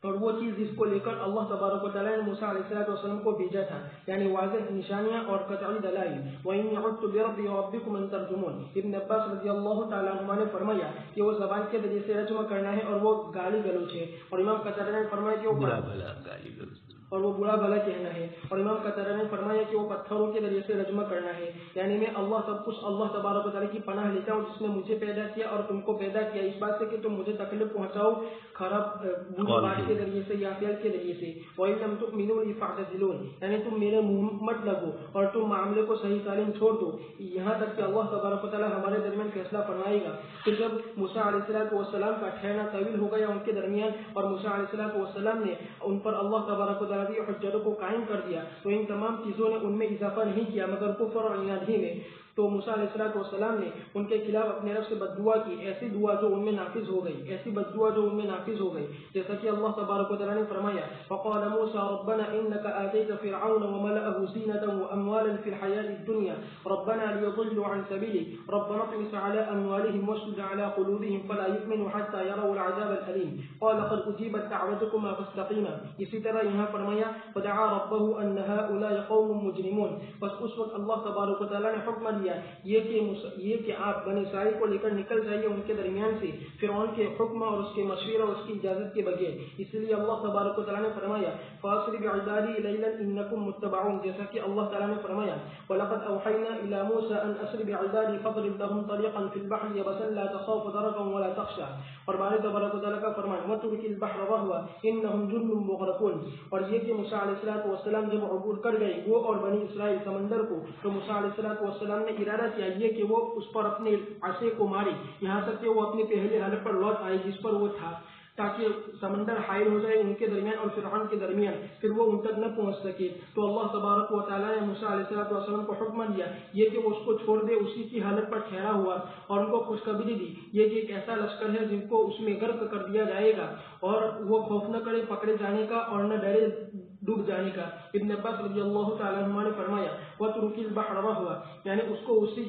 اور وہ چیز جس کو لے کر اللہ تبارک و تعالیٰ نے موسیٰ علیہ السلام کو بھیجا تھا یعنی واضح نشانیاں اور قطعی دلائل. وَإِنِّي عُدْتُ بِرَبِّي وَرَبِّكُمْ أَن تَرْجُمُونِ. ابن عباس رضی اللہ تعالیٰ عنہ نے فرمایا کہ وہ زبان کے ذریعے سے رجمہ کرنا ہے اور وہ گالی گلوچ ہے. اور امام قتادہ نے فرمایا کہ وہ برا بھلا کہنا ہے. اور امام قتادہ نے فرمایا کہ وہ پتھروں کے ذریعے سے رجمہ کرنا ہے یعنی میں اللہ سب کچھ اللہ تبارک و تعالیٰ کی پناہ لیتا ہوں جس نے مجھے پیدا کیا اور تم کو پیدا کیا اس بات سے کہ تم مجھے تکلیف پہنچاؤ خراب بری بات کے ذریعے سے یا فعل کے ذریعے سے. وَإِن لَّمْ تُؤْمِنُوا لِي فَاعْتَزِلُونِ یعنی تم میرے منہ مت لگو اور تم معاملے کو صحیح سالم چھوڑ دو یہاں تک کہ اللہ تبارک و تعالیٰ ہمارے درمیان فیصلہ فرمائے گا. پھر جب موسیٰ علیہ السلام کا ٹھہرنا طویل ہو گیا ان کے درمیان اور موسیٰ علیہ السلام نے ان پر اللہ تبارک و تعالیٰ کی حجتوں کو قائم کر دیا تو ان تمام چیزوں نے ان میں اضافہ نہیں کیا مگر کفر اور عناد ہی میں. تو موسیٰ علیہ السلام نے ان کے خلاف اپنے رب سے بد دعا کی، ایسی دعا جو ان میں نافذ ہو گئی، ایسی بد دعا جو ان میں نافذ ہو گئی، جیسا کہ اللہ تبارک و تعالیٰ نے فرمایا فقال موسیٰ ربنا انك آتيت فرعون وملأه زينة واموالا في الحياة الدنيا ربنا ليضلوا عن سبيلك ربنا اطمس على اموالهم واشدد على قلوبهم فلا يؤمنوا حتى يروا العذاب الأليم قال قد اجيبت دعوتكما فاستقيما. اسی طرح یہاں فرمایا فدعا ربه ان هؤلاء قوم مجرمون. بس اس وقت اللہ تبارک و تعالیٰ نے حکم یہ کہ آپ بنی اسرائیل کو لے کر نکل جائیے ان کے درمیان سے فرعون کے حکم اور اس کے مشورہ اور اس کی اجازت کے بغیر. اس لیے اللہ تبارک و تعالیٰ نے فرمایا فاسر بعبادی لیلا انکم متبعون، جیسا کہ اللہ تعالیٰ نے فرمایا ولقد اوحینا الی موسیٰ ان اسر بعبادی فاضرب لهم طریقا فی البحر یبسا لا تخاف درقا ولا تخشى. اور باری تبارک و تعالیٰ کا فرمان واترک البحر رهوا انهم جند مغرقون. اور یہ کہ موسیٰ علیہ السلام جب عبور کر گئے وہ اور بنی اسرائیل سمندر کو تو موسیٰ علیہ السلام نے ارادہ کیا یہ کہ وہ اس پر اپنے عصا کو مارے یہاں تک کہ وہ اپنی پہلی حالت پر لوٹ آئے جس پر وہ تھا تاکہ سمندر حائل ہو جائے ان کے درمیان اور فرعون کے درمیان، پھر وہ ان تک نہ پہنچ سکے. تو اللہ تبارک و تعالیٰ نے موسیٰ علیہ السلام کو حکم دیا یہ کہ وہ اس کو چھوڑ دے اسی کی حالت پر ٹھہرا ہوا، اور ان کو خوشخبری دی یہ کہ ایک ایسا لشکر ہے جن کو اس میں غرق کر دیا جائے گا اور وہ خوف نہ کرے پکڑے جانے کا اور نہ ڈرے ڈوب جانے کا. ابن عباس رضی اللہ تعالیٰ عنہ نے فرمایا وَاتْرُكِ الْبَحْرَ رَهْوًا یعنی اس کو اسی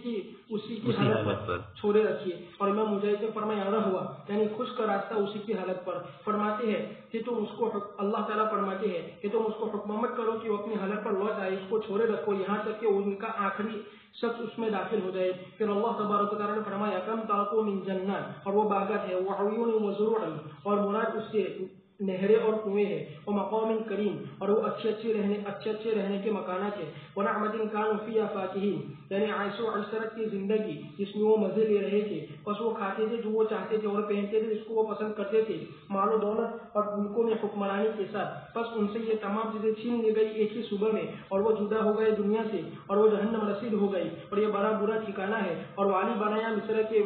کی حالت پر چھوڑے رکھیے. اور امام مجاہد نے فرمایا رہوا یعنی خشک راستہ اسی کی حالت پر. فرماتے ہیں کہ تم اس کو اللہ تعالیٰ فرماتے ہیں کہ تم اس کو حکم مت کرو کہ وہ اپنی حالت پر لوٹ آئے، اس کو چھوڑے رکھو یہاں تک کہ ان کا آخری شخص اس میں داخل ہو جائے. پھر اللہ تبارک و تعالیٰ نے فرمایا کم ترکوا من جنات اور وہ باغات ہے وعیون وزروع اور مراد اس سے نہریں اور کنویں ہیں ومقام کریم اور وہ اچھے رہنے کے مکانات ہیں ونعمت کانوا فیہا فاکہین یعنی عیش و عشرت کی زندگی جس میں وہ مزے لے رہے تھے. بس وہ کھاتے تھے جو وہ چاہتے تھے اور پہنتے تھے جس کو وہ پسند کرتے تھے مال و دولت اور ملکوں میں حکمرانی کے ساتھ. بس ان سے یہ تمام چیزیں چھین لی گئی ایک ہی صبح میں اور وہ جدا ہو گئے دنیا سے اور وہ جہنم رسید ہو گئی اور یہ بڑا برا ٹھکانہ ہے. اور والی بنایا مصر کے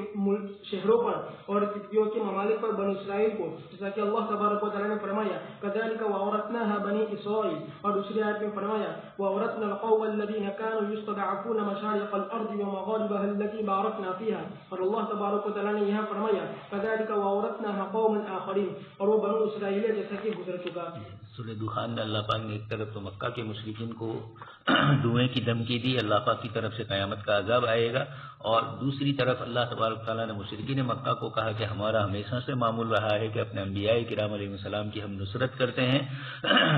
شہروں پر اور قبطیوں کے ممالک پر بنی اسرائیل کو، جیسا کہ اللہ تبارک و تعالیٰ نے فرمایا كذلك وأورثناها بني إسرائيل. اور دوسری آیت میں فرمایا وأورثنا القوم الذين كانوا يستضعفون مشارق الأرض ومغاربها التي باركنا فيها. اور اللہ تبارک و تعالیٰ نے یہاں فرمایا كذلك وأورثناها قوما آخرين اور وہ بنو اسرائیل جیسا کہ گزر چکا. سورہ دخان میں اللہ پاک نے ایک طرف تو مکہ کے مشرکین کو دھوئیں کی دھمکی دی، اللہ پاک کی طرف سے قیامت کا عذاب آئے گا، اور دوسری طرف اللہ تبارک تعالیٰ نے مشرکین مکہ کو کہا کہ ہمارا ہمیشہ سے معمول رہا ہے کہ اپنے انبیاء کرام علیہ السلام کی ہم نصرت کرتے ہیں،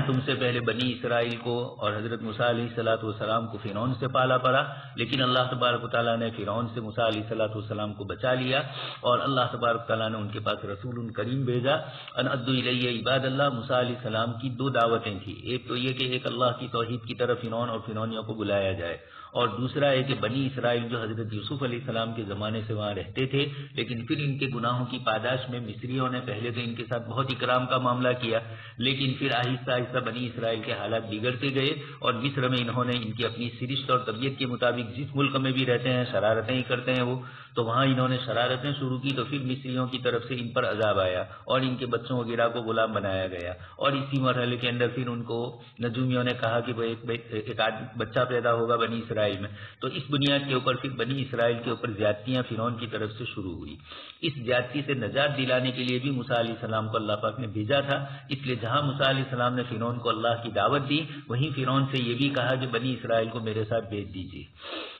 تم سے پہلے بنی اسرائیل کو اور حضرت موسیٰ علیہ السلام کو فرعون سے پالا پڑا، لیکن اللہ تبارک تعالیٰ نے فرعون سے موسیٰ علیہ السلام کو بچا لیا، اور اللہ تبارک تعالیٰ نے ان کے پاس رسول کریم بھیجا، ان ادعوا الی عباد اللہ۔ موسیٰ علیہ السلام کی دو دعوتیں تھیں، ایک تو یہ کہ ایک اللہ کی توحید کی طرف فرعون اور فرعونیوں کو بلایا جائے، اور دوسرا ہے کہ بنی اسرائیل جو حضرت یوسف علیہ السلام کے زمانے سے وہاں رہتے تھے، لیکن پھر ان کے گناہوں کی پاداش میں مصریوں نے پہلے تو ان کے ساتھ بہت اکرام کا معاملہ کیا، لیکن پھر آہستہ آہستہ بنی اسرائیل کے حالات بگڑتے گئے، اور مصر میں انہوں نے ان کی اپنی سرشت اور طبیعت کے مطابق جس ملک میں بھی رہتے ہیں شرارتیں ہی کرتے ہیں وہ، تو وہاں انہوں نے شرارتیں شروع کی، تو پھر مصریوں کی طرف سے ان پر عذاب آیا اور ان کے بچوں وغیرہ کو غلام بنایا گیا، اور اسی مرحلے کے اندر پھر ان کو نجومیوں نے کہا کہ وہ ایک بچہ پیدا ہوگا بنی اسرائیل میں، تو اس بنیاد کے اوپر پھر بنی اسرائیل کے اوپر زیادتیاں فرعون کی طرف سے شروع ہوئی۔ اس زیادتی سے نجات دلانے کے لیے بھی موسیٰ علیہ السلام کو اللہ پاک نے بھیجا تھا، اس لیے جہاں موسیٰ علیہ السلام نے فرعون کو اللہ کی دعوت دی، وہیں فرعون سے یہ بھی کہا کہ بنی اسرائیل کو میرے ساتھ بھیج دیجیے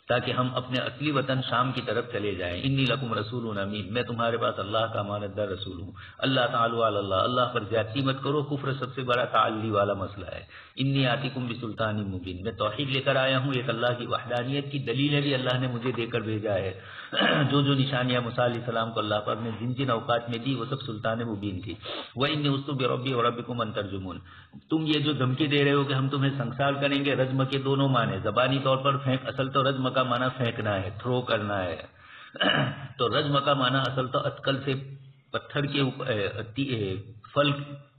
تاکہ ہم اپنے اصلی وطن شام کی طرف چلے جائیں۔ انی لکم رسول امین، میں تمہارے پاس اللہ کا امانت دار رسول ہوں۔ اللہ تعالی علی اللہ، اللہ پر زیادتی مت کرو، کفر سب سے بڑا تعلی والا مسئلہ ہے۔ انی آتیکم بسلطان مبین، میں توحید لے کر آیا ہوں، ایک اللہ کی وحدانیت کی دلیل ہے بھی اللہ نے مجھے دے کر بھیجا ہے۔ جو نشانیاں موسیٰ علیہ السلام کو اللہ پاک نے جن جن اوقات میں دی وہ سب سلطان مبین تھی۔ وَإِنِّي عُذْتُ بِرَبِّي وَرَبِّكُمْ أَن تَرْجُمُونِ، تم یہ جو دھمکی دے رہے ہو کہ ہم تمہیں سنسار کریں گے، رجم کے دونوں معنی، زبانی طور پر پھینک، اصل تو رجم کا معنی پھینکنا ہے، تھرو کرنا ہے، تو رجم کا معنی اصل تو اتکل سے پتھر کے اوپر، پھل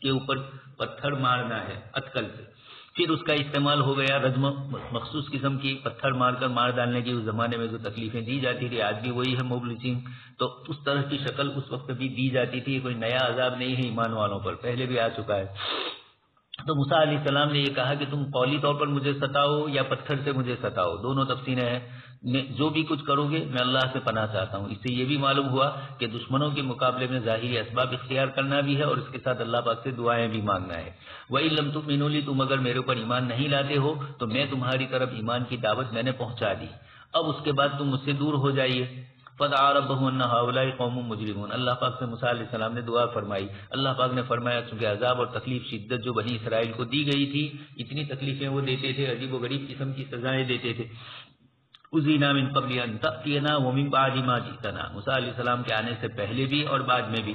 کے اوپر پتھر مارنا ہے اتکل سے، پھر اس کا استعمال ہو گیا رجم، مخصوص قسم کی پتھر مار کر مار ڈالنے کی، اس زمانے میں جو تکلیفیں دی جاتی تھی، آج بھی وہی ہے موب لچنگ، تو اس طرح کی شکل اس وقت بھی دی جاتی تھی، کوئی نیا عذاب نہیں ہے ایمان والوں پر، پہلے بھی آ چکا ہے۔ تو موسیٰ علیہ السلام نے یہ کہا کہ تم قولی طور پر مجھے ستاؤ یا پتھر سے مجھے ستاؤ، دونوں تفسیریں ہیں، جو بھی کچھ کرو گے میں اللہ سے پناہ چاہتا ہوں۔ اس سے یہ بھی معلوم ہوا کہ دشمنوں کے مقابلے میں ظاہری اسباب اختیار کرنا بھی ہے اور اس کے ساتھ اللہ پاک سے دعائیں بھی مانگنا ہے۔ وَإِن لَّمْ تُؤْمِنُوا لِي، تم اگر میرے اوپر ایمان نہیں لاتے ہو تو میں تمہاری طرف ایمان کی دعوت میں نے پہنچا دی، اب اس کے بعد تم مجھ سے دور ہو جائیے۔ فَدَعَا رَبَّهُ أَنَّ هَٰؤُلَاءِ قَوْمٌ مُجْرِمُونَ، اللہ پاک سے موسیٰ علیہ السلام نے دعا فرمائی، اللہ پاک نے فرمایا چونکہ عذاب اور تکلیف شدت جو بنی اسرائیل کو دی گئی تھی، اتنی تکلیفیں وہ دیتے تھے، عجیب و غریب قسم کی سزائیں دیتے تھے، اُذِينَا مِن قَبْلِ أَن تَأْتِيَنَا وَمِن بَعْدِ مَا جِئْتَنَا، موسیٰ علیہ السلام کے آنے سے پہلے بھی اور بعد میں بھی۔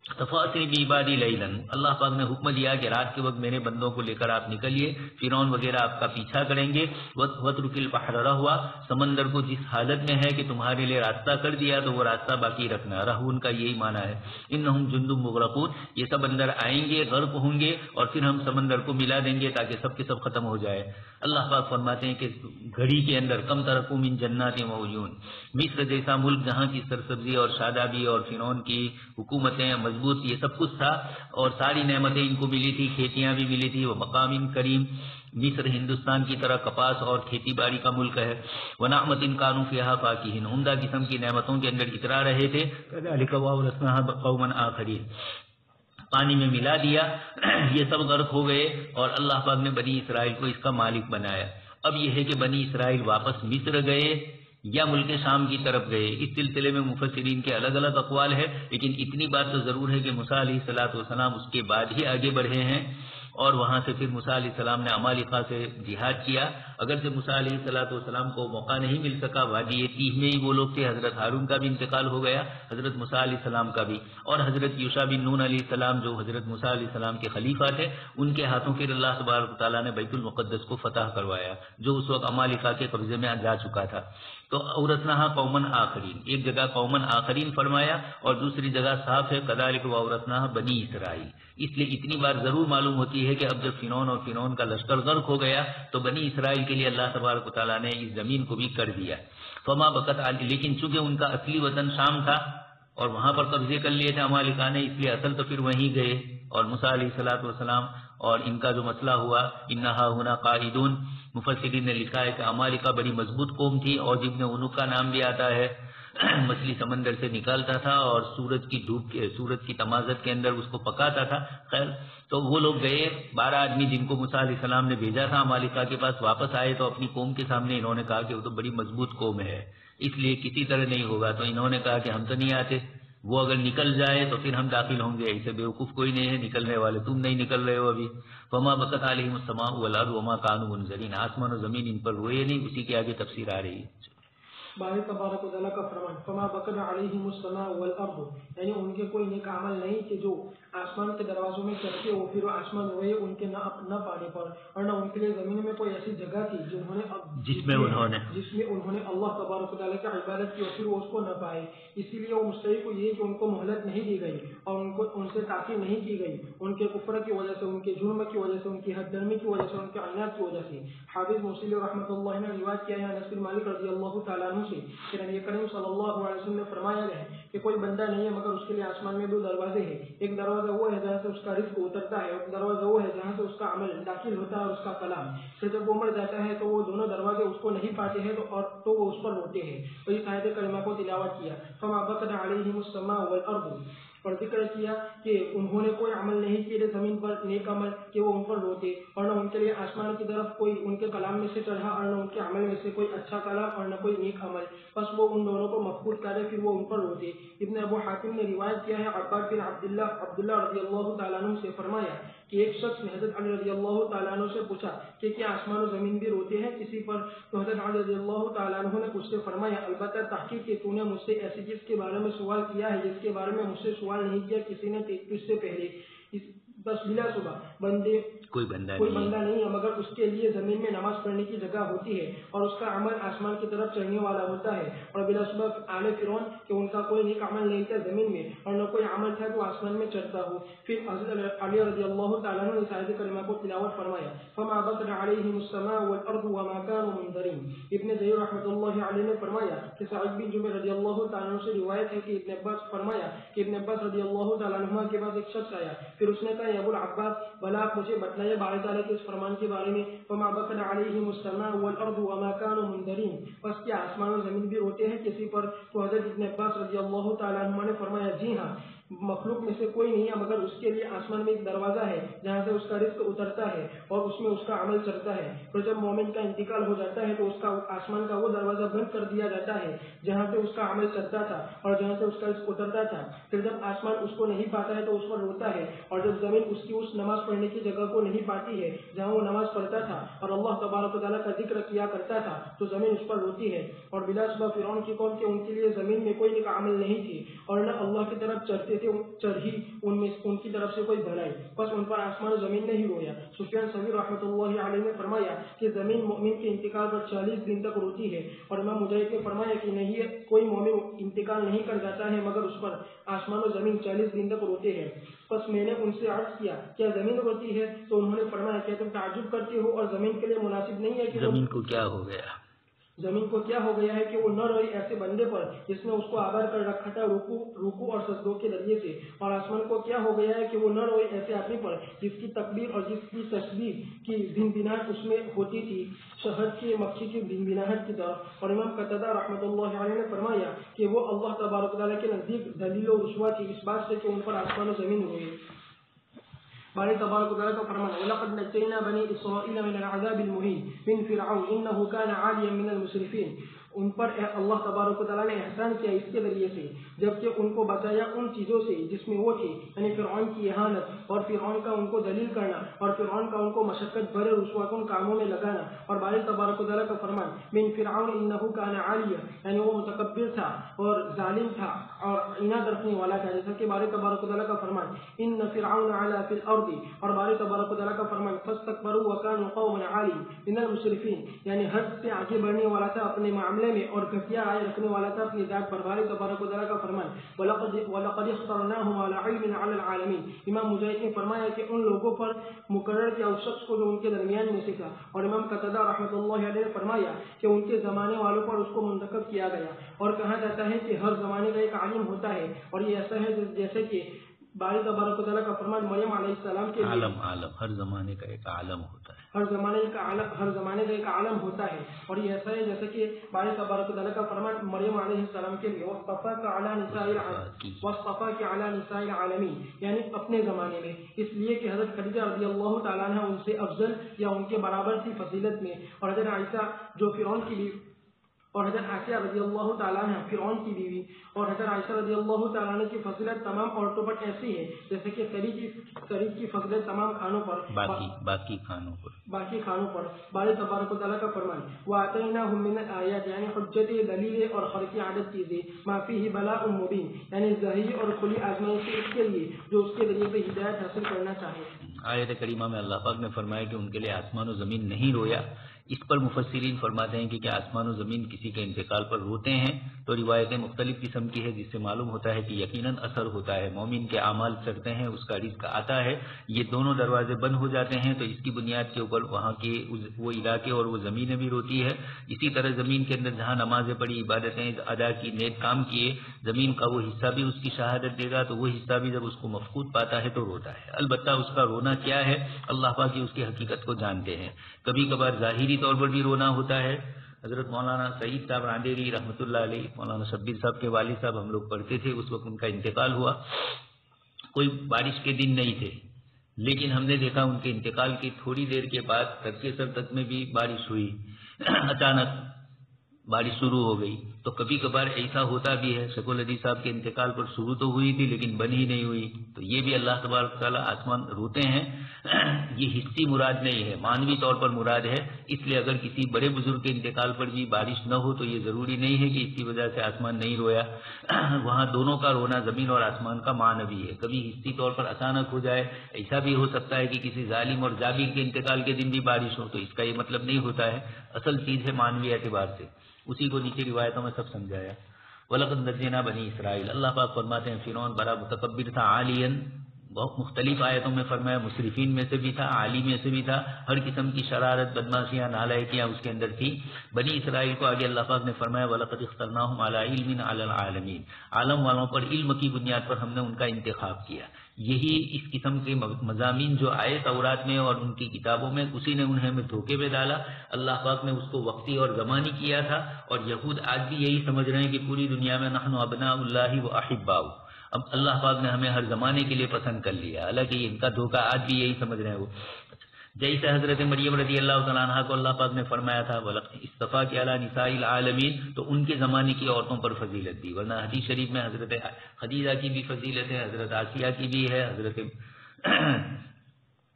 تفاصر بعبادی لیلاً، اللہ پاک نے حکم دیا کہ رات کے وقت میرے بندوں کو لے کر آپ نکلیے، فرعون وغیرہ آپ کا پیچھا کریں گے، وَاتْرُكِ الْبَحْرَ رَهْوًا، سمندر کو جس حالت میں ہے کہ تمہارے لیے راستہ کر دیا تو وہ راستہ باقی رکھنا، رہون کا یہی معنی ہے۔ انہم جند مغرقون، یہ سب اندر آئیں گے، غرق ہوں گے، اور پھر ہم سمندر کو ملا دیں گے تاکہ سب کے سب ختم ہو جائے۔ اللہ پاک فرماتے ہیں کہ گھڑی کے اندر کم ترکوا من جنات وعیون، مصر جیسا ملک جہاں کی سرسبزی اور شادابی اور فرعون کی حکومتیں مضبوط، یہ سب کچھ تھا اور ساری نعمتیں ان کو ملی تھی، کھیتیاں بھی ملی تھی، وہ مقام کریم، مصر ہندوستان کی طرح کپاس اور کھیتی باڑی کا ملک ہے، ونعمت کانوا فیہا فاکہین، عمدہ قسم کی نعمتوں کے اندر اترا رہے تھے، کذالک وأورثناها قوما آخرین، پانی میں ملا دیا، یہ سب غرق ہو گئے اور اللہ پاک نے بنی اسرائیل کو اس کا مالک بنایا۔ اب یہ ہے کہ بنی اسرائیل واپس مصر گئے یا ملک شام کی طرف گئے، اس سلسلے میں مفسرین کے الگ الگ اقوال ہے، لیکن اتنی بات تو ضرور ہے کہ موسیٰ علیہ السلام اس کے بعد ہی آگے بڑھے ہیں، اور وہاں سے پھر موسیٰ علیہ السلام نے عمالقہ سے جہاد کیا۔ اگرچہ موسیٰ علیہ السلام کو موقع نہیں مل سکا، وادی تیہ میں ہی وہ لوگ تھے، حضرت ہارون کا بھی انتقال ہو گیا، حضرت موسیٰ علیہ السلام کا بھی، اور حضرت یوشع بن نون علیہ السلام جو حضرت موسیٰ علیہ السلام کے خلیفہ تھے، ان کے ہاتھوں پھر اللہ تبارک تعالیٰ نے بیت المقدس کو فتح کروایا جو اس وقت عمالقہ کے قبضے میں جا چکا تھا۔ تو اورثناھا قوما آخرین، ایک جگہ قوما آخرین فرمایا اور دوسری جگہ صاف ہے کذالک واورثناھا بنی اسرائیل، اس لیے اتنی بار ضرور معلوم ہوتی ہے کہ اب جب فرعون اور فرعون کا لشکر غرق ہو گیا تو بنی اسرائیل کے لیے اللہ تبارک و تعالیٰ نے اس زمین کو بھی کر دیا۔ فما بقت علی، لیکن چونکہ ان کا اصلی وطن شام تھا اور وہاں پر قبضے کر لیے تھے عمالقہ نے، اس لیے اصل تو پھر وہیں گئے، اور موسیٰ علیہ السلام اور ان کا جو مسئلہ ہوا انہا ہونا قائدون، مفسرین نے لکھا ہے کہ عمالقہ بڑی مضبوط قوم تھی اور ابن عنق کا نام بھی آتا ہے مچھلی سمندر سے نکالتا تھا اور سورج کی تمازت کے اندر اس کو پکاتا تھا. خیر تو وہ لوگ گئے 12 آدمی جن کو موسیٰ علیہ السلام نے بھیجا تھا عمالقہ کے پاس، واپس آئے تو اپنی قوم کے سامنے انہوں نے کہا کہ وہ تو بڑی مضبوط قوم ہے، اس لیے کسی طرح نہیں ہوگا. تو انہوں نے کہا کہ ہم تو نہیں آتے، وہ اگر نکل جائے تو پھر ہم داخل ہوں گے، ایسے بیوقوف کوئی نہیں ہے نکلنے والے، تم نہیں نکل رہے ہو ابھی. فما بقت علیہم السماء والارض وما كانوا منظرین، آسمان و زمین ان پر روئے نہیں. اسی کے آگے تفسیر آ رہی ہے. باری تبارک و تعالیٰ کا فرمان فما بقت علیہم السماء والارض، یعنی ان کے کوئی نیک عمل نہیں کہ جو آسمان کے دروازوں میں چڑھتے ہو پھر آسمان روئے ان کے نہ پانے پر، اور نہ ان کے لیے زمین میں کوئی ایسی جگہ تھی جس میں انہوں نے اللہ تبارک و تعالیٰ کی عبادت کی اور پھر وہ اس کو نہ پائے. اسی لیے وہ مستحق کو یہ کہ ان کو مہلت نہیں دی گئی اور ان سے تاخیر نہیں کی گئی ان کے کفر کی وجہ سے، ان کے جرم کی وجہ سے، ان کی حد درمی کی وجہ سے، ان کے عناد کی وجہ سے. حافظ موصلی رحمۃ اللہ نے روایت کیا ہے انس بن مالک رضی اللہ تعالیٰ عنہ سے کہ نبی کریم صلی اللہ علیہ وسلم نے فرمایا ہے کہ کوئی بندہ نہیں ہے مگر اس کے لیے آسمان میں 2 دروازے ہیں. ایک دروازہ وہ ہے جہاں سے اس کا رزق اترتا ہے، ایک دروازہ وہ ہے جہاں سے اس کا عمل داخل ہوتا ہے اور اس کا کلام. پھر جب وہ مر جاتا ہے تو وہ دونوں دروازے اس کو نہیں پاتے ہیں تو وہ اس پر روتے ہیں. تو اس آیت کریمہ کو تلاوت کیا فما بقت علیہم السماء والارض، اور ذکر کیا کہ انہوں نے کوئی عمل نہیں کیے زمین پر نیک عمل کہ وہ ان پر روتے، اور نہ ان کے لیے آسمان کی طرف کوئی ان کے کلام میں سے چڑھا اور نہ ان کے عمل میں سے کوئی اچھا کلام اور نہ کوئی نیک عمل، بس وہ ان دونوں کو مفقود کرے پھر وہ ان پر روتے. ابن ابو حاتم نے روایت کیا ہے عباد بن عبداللہ رضی اللہ تعالیٰ عنہ سے فرمایا کہ ایک شخص نے حضرت علی رضی اللہ تعالیٰ عنہ سے پوچھا کہ کیا آسمان و زمین بھی روتے ہیں کسی پر؟ تو حضرت علی رضی اللہ تعالیٰ عنہ نے اس سے فرمایا البتہ تحقیق کہ تو نے مجھ سے ایسی چیز کے بارے میں سوال کیا ہے جس کے بارے میں مجھ سے سوال نہیں کیا کسی نے تجھ سے پہلے. بس بلا صبح کوئی بندہ نہیں ہے مگر اس کے لیے زمین میں نماز پڑھنے کی جگہ ہوتی ہے اور اس کا عمل آسمان کی طرف چڑھنے والا ہوتا ہے. اور بلا صبح آل فرعون کہ ان کا کوئی نیک عمل نہیں تھا زمین میں اور نہ کوئی عمل تھا جو آسمان میں چڑھتا ہو. پھر حضرت علی رضی اللہ تعالیٰ عنہ نے اس آیت کریمہ کو تلاوت فرمایا فما بقت علیہم السماء والارض وما كانوا منظرین. ابن جریر رحمۃ اللہ علیہ نے فرمایا کہ سعید بن جبیر رضی اللہ تعالیٰ عنہ سے روایت ہے کہ ابن عباس فرمایا کہ ابن عباس رضی اللہ تعالیٰ عنہ کے پاس ایک شخص آیا، پھر اس نے کہا یا ابو العباس بھلا آپ مجھے بتلائیے باری تعالیٰ کے اس فرمان کے بارے میں فما بقت علیہم السماء والارض وما كانوا منظرین، بس کیا آسمان و زمین بھی روتے ہیں کسی پر؟ تو حضرت ابن عباس رضی اللہ تعالیٰ عنہ نے فرمایا جی ہاں، مخلوق میں سے کوئی نہیں ہے مگر اس کے لیے آسمان میں ایک دروازہ ہے جہاں سے اس کا رزق اترتا ہے اور اس میں اس کا عمل چڑھتا ہے. تو جب مومن کا انتقال ہو جاتا ہے تو اس کا آسمان کا وہ دروازہ بند کر دیا جاتا ہے جہاں سے اس کا عمل چڑھتا تھا اور جہاں سے اس کا رزق اترتا تھا. پھر جب آسمان اس کو نہیں پاتا ہے تو اس پر روتا ہے، اور جب زمین اس کی اس نماز پڑھنے کی جگہ کو نہیں پاتی ہے جہاں وہ نماز پڑھتا تھا اور اللہ تبارک و تعالیٰ کا ذکر کیا کرتا تھا تو زمین اس پر روتی ہے. اور بلا شبہ فرعون کی قوم کے ان کے لیے زمین میں کوئی نیک عمل نہیں تھی اور نہ اللہ کی طرف چڑھتے تھے چڑھی ان کی طرف سے کوئی بھلائی، بس ان پر آسمان و زمین نے ہی رویا. سفیان ثوری رحمۃ اللہ علیہ نے فرمایا کہ زمین مومن کے انتقال پر 40 دن تک روتی ہے، اور امام مجاہد نے فرمایا کہ نہیں کوئی مومن انتقال نہیں کر جاتا ہے مگر اس پر آسمان و زمین 40 دن تک روتے ہیں. بس میں نے ان سے عرض کیا کیا زمین روتی ہے؟ تو انہوں نے فرمایا کیا تم تعجب کرتے ہو اور زمین کے لیے مناسب نہیں ہے کہ زمین کو کیا ہو گیا ہے کہ وہ نہ روئے ایسے بندے پر جس نے اس کو آباد کر رکھا تھا رکوع اور سجدوں کے ذریعے سے، اور آسمان کو کیا ہو گیا ہے کہ وہ نہ روئے ایسے آدمی پر جس کی تکبیر اور جس کی تسبیح کی بھنبھناہٹ اس میں ہوتی تھی شہد کی مکھی کی بھنبھناہٹ کی طرح. اور امام قتادہ رحمۃ اللہ علیہ نے فرمایا کہ وہ اللہ تبارک و تعالیٰ کے نزدیک ذلیل و رسوا تھی اس بات سے کہ ان پر آسمان و زمین روئے. باری تبارک و تعالیٰ کا فرمان وَلَقَدْ نَجَّيْنَا بَنِي إِسْرَائِيلَ مِنَ الْعَذَابِ الْمُهِينِ مِنْ فِرْعَوْنَ إِنَّهُ كَانَ عَالِيًا مِنَ الْمُسْرِفِينَ. ان پر اللہ تبارک و تعالیٰ نے احسان کیا اس کے ذریعے سے جبکہ ان کو بچایا ان چیزوں سے جس میں وہ تھے، یعنی فرعون کی اہانت اور فرعون کا ان کو ذلیل کرنا اور فرعون کا ان کو مشقت بھرے رسوا کن کاموں میں لگانا. اور باری تبارک و تعالیٰ کا فرمان من فرعون انه كان عالیا، یعنی وہ متکبر تھا اور ظالم تھا اور عناد رکھنے والا تھا، جیسا کہ باری تبارک و تعالیٰ کا فرمان ان فرعون علا فی الارض. اور باری تبارک و تعالیٰ کا فرمان فاستكبروا وكانوا قوما عالین من المسرفین، یعنی حد سے آگے بڑھنے والا تھا اپنے معاملے میں اور گھٹیا رائے رکھنے والا تھا اپنی ذات پر. باری تبارک و تعالیٰ کا فرمان وَلَقَدِ اخْتَرْنَاهُمْ عَلَى عِلْمٍ عَلَى الْعَالَمِينَ. امام مجاہد نے فرمایا کہ ان لوگوں پر مقرر کیا اس شخص کو جو ان کے درمیان میں سے تھا. اور امام قتادہ رحمۃ اللہ علیہ نے فرمایا کہ ان کے زمانے والوں پر اس کو منتخب کیا گیا. اور کہا جاتا ہے کہ ہر زمانے کا ایک عالم ہوتا ہے اور یہ ایسا ہے جیسے کہ باری تبارک و تعالیٰ کا فرمان مریم علیہ السلام کے عالم ہر زمانے کا ایک عالم ہوتا ہے، ہر زمانے کا ایک عالم ہوتا ہے، اور یہ ایسا ہے جیسے کہ باری تبارک و تعالیٰ کا فرمان مریم علیہ السلام کے لیے وَاصْطَفَاكَ عَلَى نِسَاءِ الْعَالَمِينَ، یعنی اپنے زمانے میں، اس لیے کہ حضرت خدیجہ رضی اللہ تعالیٰ عنہ ان سے افضل یا ان کے برابر تھی فضیلت میں، اور حضرت عائشہ جو فرعون کی بیوی، اور حضرت عائشہ رضی اللہ تعالیٰ عنہ فرعون کی بیوی، اور حضرت عائشہ رضی اللہ تعالیٰ عنہ کی فضیلت تمام عورتوں پر ایسی ہے جیسے کہ سری کی فضیلت تمام خانوں پر، باقی خانوں پر باری تبارک و تعالیٰ کا فرمان وَآتَيْنَاهُم مِّنَ الْآيَاتِ، یعنی حجت دلیل اور خرق عادت چیزیں، مَا فِيهِ بَلَاءٌ مُبِينٌ، یعنی ظاہری اور کھلی آزمائش اس کے لیے جو اس کے ذریعے سے ہدایت حاصل کرنا چاہے۔ آیت کریمہ میں اللہ پاک نے فرمایا کہ ان کے لیے آسمان و زمین نہیں رویا۔ اس پر مفسرین فرماتے ہیں کہ کیا آسمان و زمین کسی کے انتقال پر روتے ہیں؟ تو روایتیں مختلف قسم کی ہے، جس سے معلوم ہوتا ہے کہ یقیناً اثر ہوتا ہے، مومن کے اعمال چڑھتے ہیں، اس کا رزق آتا ہے، یہ دونوں دروازے بند ہو جاتے ہیں، تو اس کی بنیاد کے اوپر وہاں کے وہ علاقے اور وہ زمینیں بھی روتی ہے۔ اسی طرح زمین کے اندر جہاں نمازیں پڑھی، عبادتیں ادا کی، نیک کام کیے، زمین کا وہ حصہ بھی اس کی شہادت دے گا، تو وہ حصہ بھی جب اس کو مفقود پاتا ہے تو روتا ہے۔ البتہ اس کا رونا کیا ہے، اللہ پاک اس کی حقیقت کو جانتے ہیں۔ کبھی کبھار ظاہری طور پر بھی رونا ہوتا ہے۔ حضرت مولانا سعید صاحب راندیری رحمۃ اللہ علیہ، مولانا شبیر صاحب کے والد صاحب ہم لوگ پڑھتے تھے، اس وقت ان کا انتقال ہوا، کوئی بارش کے دن نہیں تھے، لیکن ہم نے دیکھا ان کے انتقال کی تھوڑی دیر کے بعد تڑکے سر تک میں بھی بارش ہوئی، اچانک بارش شروع ہو گئی۔ تو کبھی کبھار ایسا ہوتا بھی ہے، شیخ الحدیث صاحب کے انتقال پر شروع تو ہوئی تھی لیکن بن ہی نہیں ہوئی، تو یہ بھی اللہ تبارک تعالیٰ آسمان روتے ہیں۔ یہ حصی مراد نہیں ہے، مانوی طور پر مراد ہے، اس لیے اگر کسی بڑے بزرگ کے انتقال پر بھی بارش نہ ہو تو یہ ضروری نہیں ہے کہ اس کی وجہ سے آسمان نہیں رویا۔ وہاں دونوں کا رونا زمین اور آسمان کا معنوی ہے، کبھی حصی طور پر اچانک ہو جائے، ایسا بھی ہو سکتا ہے کہ کسی ظالم اور جابر کے انتقال کے دن بھی بارش ہو، تو اس کا یہ مطلب نہیں ہوتا ہے، اصل چیز ہے مانوی اعتبار سے، اسی کو نیچے روایتوں میں سب سمجھایا۔ وَلَقَدْ نَجَّيْنَا بَنِي اسرائیل، اللہ پاک فرماتے ہیں فرعون بڑا متکبر تھا، عالین، بہت مختلف آیتوں میں فرمایا، مسرفین میں سے بھی تھا، عالی میں سے بھی تھا، ہر قسم کی شرارت، بدماشیاں، نالائکیاں اس کے اندر تھی۔ بنی اسرائیل کو آگے اللہ پاک نے فرمایا وَلَقَدْ اخْتَرْنَاهُمْ عَلَىٰ عِلْمٍ عَلَىٰ الْعَالَمِينَ، عالم والوں پر علم کی بنیاد پر ہم نے ان کا انتخاب کیا۔ یہی اس قسم کے مضامین جو آئے تورات میں اور ان کی کتابوں میں، اسی نے انہیں ہمیں دھوکے میں ڈالا۔ اللہ پاک نے اس کو وقتی اور زمانی کیا تھا، اور یہود آج بھی یہی سمجھ رہے ہیں کہ پوری دنیا میں نحن ابناء اللہ و احباؤہ، اب اللہ پاک نے ہمیں ہر زمانے کے لیے پسند کر لیا، حالانکہ ان کا دھوکہ آج بھی یہی سمجھ رہے ہیں وہ۔ جیسے حضرت مریم رضی اللہ تعالیٰ عنہ کو اللہ پاک نے فرمایا تھا اصطفاک علی نساء العالمین، تو ان کے زمانے کی عورتوں پر فضیلت دی، ورنہ حدیث شریف میں حضرت خدیجہ کی بھی فضیلت ہے، حضرت آسیہ کی بھی ہے، حضرت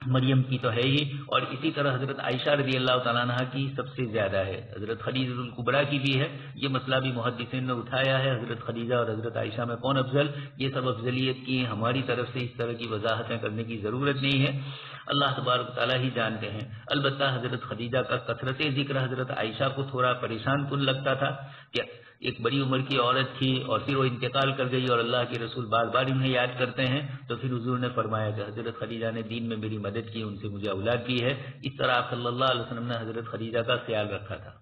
مریم کی تو ہے ہی، اور اسی طرح حضرت عائشہ رضی اللہ تعالیٰ عنہ کی سب سے زیادہ ہے، حضرت خدیجہ الکبریٰ کی بھی ہے۔ یہ مسئلہ بھی محدثین نے اٹھایا ہے، حضرت خدیجہ اور حضرت عائشہ میں کون افضل، یہ سب افضلیت کی ہماری طرف سے اس طرح کی وضاحتیں کرنے کی ضرورت نہیں ہے، اللہ تبارک تعالیٰ ہی جانتے ہیں۔ البتہ حضرت خدیجہ کا کثرت ذکر حضرت عائشہ کو تھوڑا پریشان کن لگتا تھا کہ ایک بڑی عمر کی عورت تھی اور پھر وہ انتقال کر گئی اور اللہ کے رسول بار بار انہیں یاد کرتے ہیں، تو پھر حضور نے فرمایا کہ حضرت خدیجہ نے دین میں میری مدد کی، ان سے مجھے اولاد بھی ہے۔ اس طرح آپ صلی اللہ علیہ وسلم نے حضرت خدیجہ کا خیال رکھا تھا۔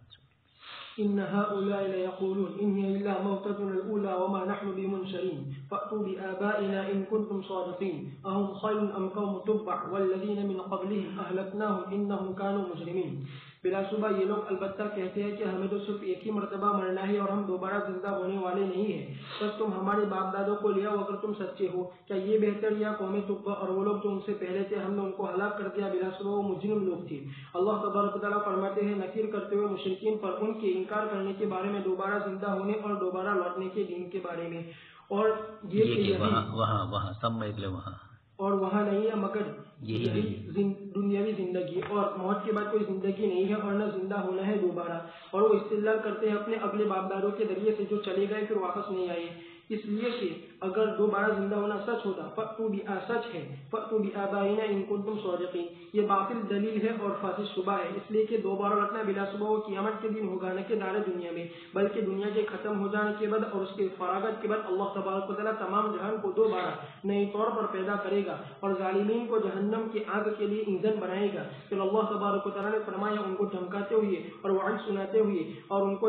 إن هؤلاء ليقولون إن هي إلا موتتنا الأولى وما نحن بمنشرين فأتوا بآبائنا إن كنتم صادقين أهم خير أم قوم تبع والذين من قبلهم أهلكناهم إنهم كانوا مجرمين۔ بلا شبہ یہ لوگ البتہ کہتے ہیں کہ ہمیں تو صرف ایک ہی مرتبہ مرنا ہے اور ہم دوبارہ زندہ ہونے والے نہیں ہیں، بس تم ہمارے باپ دادوں کو لے آؤ اگر تم سچے ہو، کیا یہ بہتر یا قوم تبع اور وہ لوگ جو ان سے پہلے تھے ہم نے ان کو ہلاک کر دیا، بلا شبہ وہ مجرم لوگ تھے۔ اللہ تبارک و تعالیٰ فرماتے ہیں نکیر کرتے ہوئے مشرکین پر ان کے انکار کرنے کے بارے میں، دوبارہ زندہ ہونے اور دوبارہ لوٹنے کے دین کے بارے میں، اور یہ کہ وہاں سب میں وہاں اور وہاں نہیں ہے مگر یہی دنیاوی زندگی، اور موت کے بعد کوئی زندگی نہیں ہے اور نہ زندہ ہونا ہے دوبارہ، اور وہ استدلال کرتے ہیں اپنے اگلے باپ دادوں کے ذریعے سے جو چلے گئے پھر واپس نہیں آئے، اس لیے کہ اگر دوبارہ زندہ ہونا سچ ہوتا سچ ہے فأتوا بآبائنا ان کنتم صادقین، یہ باطل دلیل ہے اور فاسد شبہ ہے، اس لیے کہ دوبارہ لوٹنا بلا شبہ وہ قیامت کے دن ہوگا، نہ کہ دار دنیا میں، بلکہ دنیا کے ختم ہو جانے کے بعد اور اس کے فراغت کے بعد اللہ تبارک و تعالیٰ تمام جہان کو دوبارہ نئے طور پر پیدا کرے گا اور ظالمین کو جہنم کی آگ کے لیے ایندھن بنائے گا۔ پھر اللہ تبارک و تعالیٰ نے فرمایا ان کو دھمکاتے ہوئے اور وعد سناتے ہوئے اور ان کو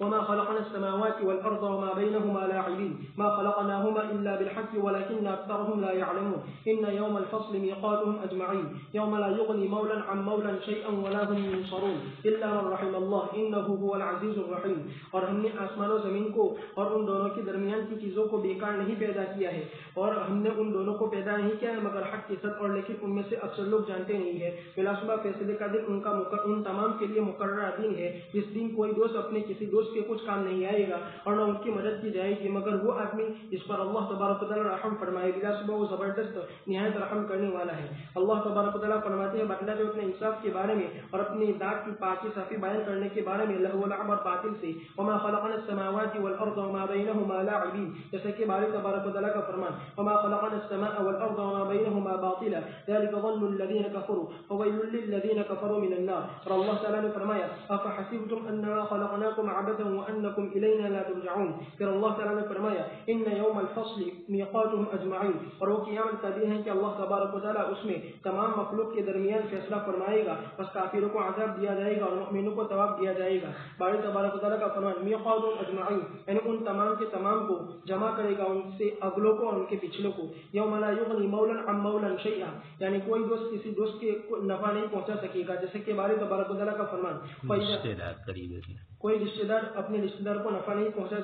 وما خلقنا السماوات والأرض وما بينهما لاعبين ما خلقناهما إلا بالحق ولكن أكثرهم لا يعلمون إن يوم الفصل ميقاتهم أجمعين يوم لا يغني مولا عن مولا شيئا ولا هم ينصرون إلا من رحم الله إنه هو العزيز الرحيم۔ اور ہم نے آسمان و زمین کو اور ان دونوں کے درمیان کی چیزوں کو بیکار نہیں پیدا کیا ہے اور ہم نے ان دونوں کو پیدا نہیں کیا ہے مگر حق کے ساتھ، اور لیکن ان میں سے اکثر لوگ جانتے نہیں ہے۔ بلا شبہ فیصلے کا دن ان تمام کے لیے مقررہ دن ہے، اس دن کوئی دوست اپنے کسی دوست کے کچھ کام نہیں آئے گا اور نہ ان کی مدد کی جائے گی مگر وہ آدمی جس پر اللہ تبارک و تعالی رحم فرمائے، بلا شبہ وہ زبردست نہایت رحم کرنے والا ہے۔ اللہ تبارک و تعالی فرماتے ہیں بدلہ جو اپنے انصاف کے بارے میں اور اپنی ذات کی پاکی صافی بیان کرنے کے بارے میں لہو و لعب اور باطل سے، وما خلقنا السماوات والارض وما بينهما لاعبين، جیسے کہ باری تبارک و تعالی کا فرمان وما خلقنا السماء والارض وما بينهما باطلا ذلك ظن الذين كفروا فويل للذين كفروا من النار۔ اور اللہ تعالی نے فرمایا افحسبتم انما خلقناكم عبثا وانكم الینا لا ترجعون۔ پھر اللہ تعالی نے فرمایا ان یوم الفصل میقاتهم اجمعین، اور وہ قیامت کا دن ہے کہ اللہ تبارک و تعالی اس میں تمام مخلوق کے درمیان فیصلہ فرمائے گا، بس کافروں کو عذاب دیا جائے گا اور مؤمنوں کو ثواب دیا جائے گا۔ باری تبارک و تعالی کا فرمان میقاتهم اجمعین، یعنی ان تمام کے تمام کو جمع کرے گا، ان سے اگلوں کو اور ان کے پچھلوں کو۔ یوم لا یغنی مولا عن مولا شیئا، یعنی کوئی دوست کسی دوست کے نفع نہیں پہنچا سکے گا، جیسے کہ باری تبارک و تعالی کا فرمان کوئی رشتہ دار اپنے رشتہ دار کو نفع نہیں پہنچا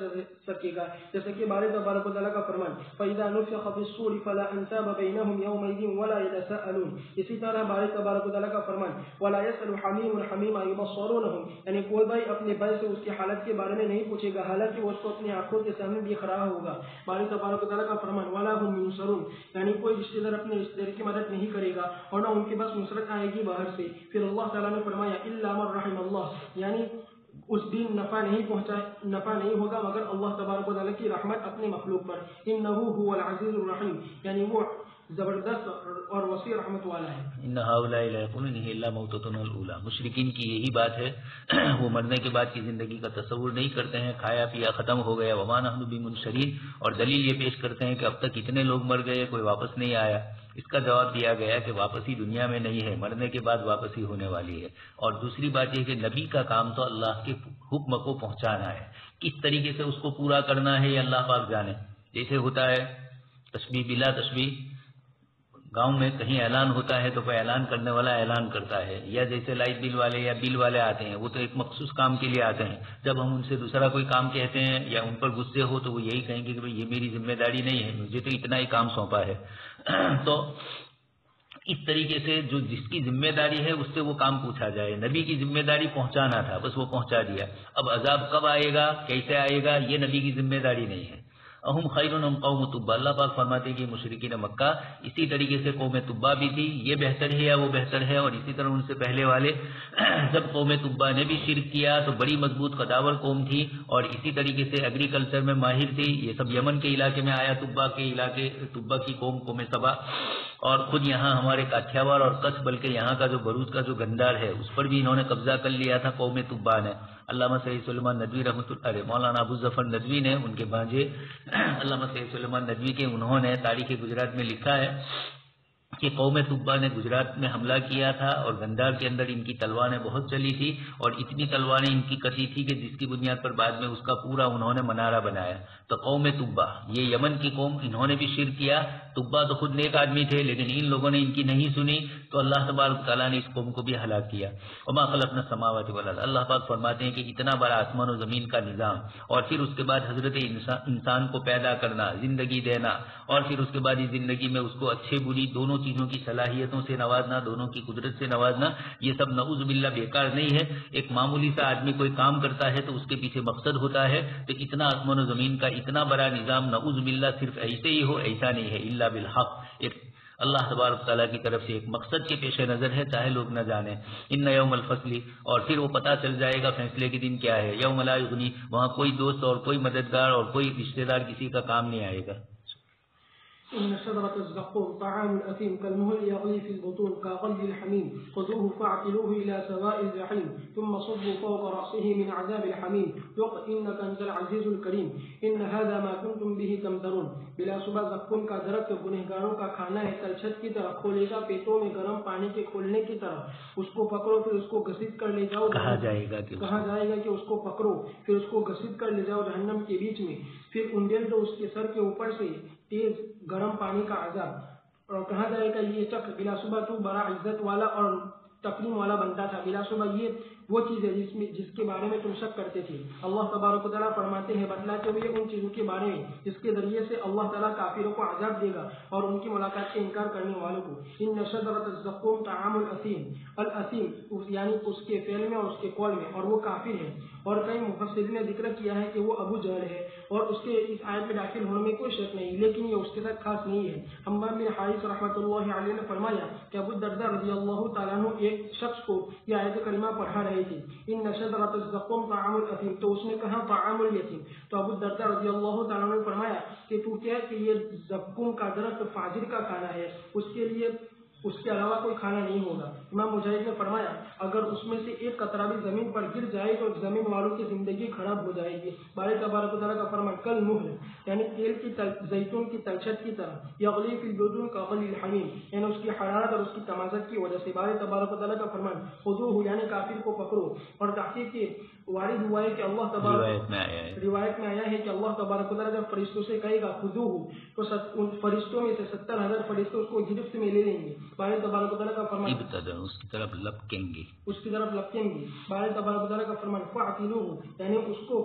سکے گا، جیسے کہ باری تبارک و تعالی کا فرمان فَإِذَا نُفِخَ فِي الصُّورِ فَلَا أَنْسَابَ بَيْنَهُمْ يَوْمَئِذٍ وَلَا يَتَسَاءَلُونَ۔ اسی طرح باری تبارک و تعالی کا فرمان وَلَا يَسْأَلُ حَمِيمٌ حَمِيمًا يُبَصَّرُونَهُم، یعنی کوئی بھائی اپنے بھائی سے اس کی حالت کے بارے میں نہیں پوچھے گا حالانکہ وہ اس کو اپنی آنکھوں کے سامنے دیکھ رہا ہوگا۔ باری تبارک و تعالی کا فرمان وَلَا هُمْ يُنصَرُونَ، یعنی کوئی رشتہ دار اپنے رشتہ دار کی مدد نہیں کرے گا اور نہ ان کے پاس نصرت آئے گی باہر سے۔ پھر اللہ تعالی نے فرمایا الا من رحم اللہ، یعنی اس دن نفع نہیں ہوگا مگر اللہ تبارک و تعالی کی رحمت اپنے مخلوق پر۔ انہ هو العزیز الرحیم، یعنی وہ زبردست اور وسیع رحمت والا ہے۔ ان هؤلاء لا يقولون الا موتتنا الاولى، مشرکین کی یہی بات ہے، وہ مرنے کے بعد کی زندگی کا تصور نہیں کرتے ہیں، کھایا پیا ختم ہو گیا، وما نحن بمنشرین، اور دلیل یہ پیش کرتے ہیں کہ اب تک اتنے لوگ مر گئے کوئی واپس نہیں آیا۔ اس کا جواب دیا گیا کہ واپسی دنیا میں نہیں ہے، مرنے کے بعد واپسی ہونے والی ہے۔ اور دوسری بات یہ کہ نبی کا کام تو اللہ کے حکم کو پہنچانا ہے، کس طریقے سے اس کو پورا کرنا ہے یہ اللہ پاک جانے۔ جیسے ہوتا ہے تسبیح بلا تسبیح، گاؤں میں کہیں اعلان ہوتا ہے تو کوئی اعلان کرنے والا اعلان کرتا ہے، یا جیسے لائٹ بل والے یا بل والے آتے ہیں وہ تو ایک مخصوص کام کے لیے آتے ہیں، جب ہم ان سے دوسرا کوئی کام کہتے ہیں یا ان پر غصے ہو تو وہ یہی کہیں گے کہ یہ میری ذمہ داری نہیں ہے، مجھے تو اتنا ہی کام سونپا ہے۔ تو اس طریقے سے جو جس کی ذمہ داری ہے اس سے وہ کام پوچھا جائے۔ نبی کی ذمہ داری پہنچانا تھا، بس وہ پہنچا دیا۔ اب عذاب کب آئے گا کیسے آئے گا یہ نبی کی ذمہ داری نہیں ہے۔ اہم خیر ام قوم تبا، اللہ پاک فرماتے ہیں کہ مشرکین مکہ اسی طریقے سے قوم تبا بھی تھی، یہ بہتر ہے یا وہ بہتر ہے، اور اسی طرح ان سے پہلے والے جب قوم تبا نے بھی شرک کیا تو بڑی مضبوط قداور قوم تھی اور اسی طریقے سے ایگریکلچر میں ماہر تھی، یہ سب یمن کے علاقے میں آیا، تبا کے علاقے، تبا کی قوم سبا، اور خود یہاں ہمارے کاٹھیاواڑ اور کچھ بلکہ یہاں کا جو بروچ کا جو گندار ہے اس پر بھی انہوں نے قبضہ کر لیا تھا قوم تبا نے۔ علامہ سید سلیمان ندوی رحمۃ اللہ علیہ، مولانا ابو ظفر ندوی نے ان کے بھانجے علامہ سید سلیمان ندوی کے انہوں نے تاریخ گجرات میں لکھا ہے کہ قوم تبا نے گجرات میں حملہ کیا تھا اور گندار کے اندر ان کی تلواریں بہت چلی تھی اور اتنی تلواریں ان کی کٹی تھی کہ جس کی بنیاد پر بعد میں اس کا پورا انہوں نے منارہ بنایا۔ تو قوم تبا یہ یمن کی قوم، انہوں نے بھی شرک کیا، تبا تو خود نیک آدمی تھے لیکن ان لوگوں نے ان کی نہیں سنی تو اللہ تبارک تعالیٰ نے اس قوم کو بھی ہلاک کیا۔ وما خلقنا السماوات والارض، اللہ پاک فرماتے ہیں کہ اتنا بڑا آسمان و زمین کا نظام، اور پھر اس کے بعد حضرت انسان کو پیدا کرنا، زندگی دینا، اور پھر اس کے بعد اس زندگی میں اس کو اچھے بری دونوں چیزوں کی صلاحیتوں سے نوازنا، دونوں کی قدرت سے نوازنا، یہ سب نعوذ باللہ بیکار نہیں ہے۔ ایک معمولی سا آدمی کوئی کام کرتا ہے تو اس کے پیچھے مقصد ہوتا ہے، تو اتنا آسمان و زمین کا اتنا بڑا نظام نعوذ باللہ صرف ایسے ہی ہو ایسا نہیں ہے، الا بالحق، ایک اللہ تبارک تعالیٰ کی طرف سے ایک مقصد کے پیش نظر ہے، چاہے لوگ نہ جانیں۔ ان یوم الفصل، اور پھر وہ پتہ چل جائے گا فیصلے کے دن کیا ہے، یوم لا یغنی، وہاں کوئی دوست اور کوئی مددگار اور کوئی رشتہ دار کسی کا کام نہیں آئے گا۔ إن شجرة الزقوم طعام الأثيم كالمهل يغلي في البطون كغلي الحميم خذوه فاعتلوه إلى سواء الجحيم ثم صبوا فوق رأسه من عذاب الحميم ذق إنك أنت العزيز الكريم إن هذا ما كنتم به تمترون. بلا صبح زقوم کا درخت گنہگاروں کا کھانا ہے، تلچھٹ کی طرح کھولے گا پیٹوں میں گرم پانی کے کھولنے کی طرح، اس کو پکڑو پھر اس کو گھسیٹ کر لے جاؤ. کہا جائے گا کہ اس کو پکڑو پھر اس کو گھسیٹ کر لے جاؤ جہنم کے بیچ میں، پھر انڈیل دو اس کے سر کے اوپر سے تیز گرم پانی کا عذاب. اور کہا جائے گا یہ شخص بلا صبح تو بڑا عزت والا اور تکریم والا بنتا تھا. بلا صبح یہ وہ چیز ہے جس کے بارے میں تم شک کرتے تھے. اللہ تبارک و تعالیٰ فرماتے ہیں بتلاتے ہوئے ان چیزوں کے بارے میں جس کے ذریعے سے اللہ تعالیٰ کافروں کو عذاب دے گا اور ان کی ملاقات سے انکار کرنے والوں کو. ان شجرۃ الزقوم طعام الاثیم، الاثیم یعنی اس کے فعل میں اور اس کے قول میں، اور وہ کافر ہے. اور کئی مفسرین نے ذکر کیا ہے کہ وہ ابو جہل ہے اور اس کے اس آیت میں داخل ہونے میں کوئی شک نہیں، لیکن یہ اس کے ساتھ خاص نہیں ہے. حمام بن حارث رحمۃ اللہ علیہ نے فرمایا کہ ابو الدرداء رضی اللہ تعالیٰ عنہ ایک شخص کو یہ آیت کریمہ پڑھا رہے تھے ان شجرۃ الزقوم طعام الاثیم، تو اس نے کہا طعام الیتیم. تو ابو الدرداء رضی اللہ تعالیٰ عنہ نے فرمایا کہ تو کیا کہ یہ زقوم کا درخت فاجر کا کھانا ہے، اس کے لیے اس کے علاوہ کوئی کھانا نہیں ہوگا. امام مجاہد نے فرمایا اگر اس میں سے ایک قطرہ بھی زمین پر گر جائے تو زمین والوں کی زندگی خراب ہو جائے گی. باری تبارک و تعالیٰ کا فرمان کل مہل یعنی تیل کی زیتون کی تلچھٹ کی طرح، یغلی فی البطون کغلی الحمیم یعنی اس کی حرارت اور اس کی تمازت کی وجہ سے. باری تبارک و تعالیٰ کا فرمان خذوہ یعنی کافر کو پکڑو. اور تحقیق کے وارد ہوا ہے کہ اللہ تبارک روایت میں آیا ہے کہ اللہ تبارک و تعالیٰ جب فرشتوں سے کہے گا خذوہ تو ان فرشتوں میں سے 70,000 فرشتے اس کو گرفت میں لے لیں گے. باری تبارک و تعالیٰ کا فرمان اس کی طرف لپکیں گے باری تبارک و تعالیٰ کا فرمان فاعتلوہ یعنی اس کو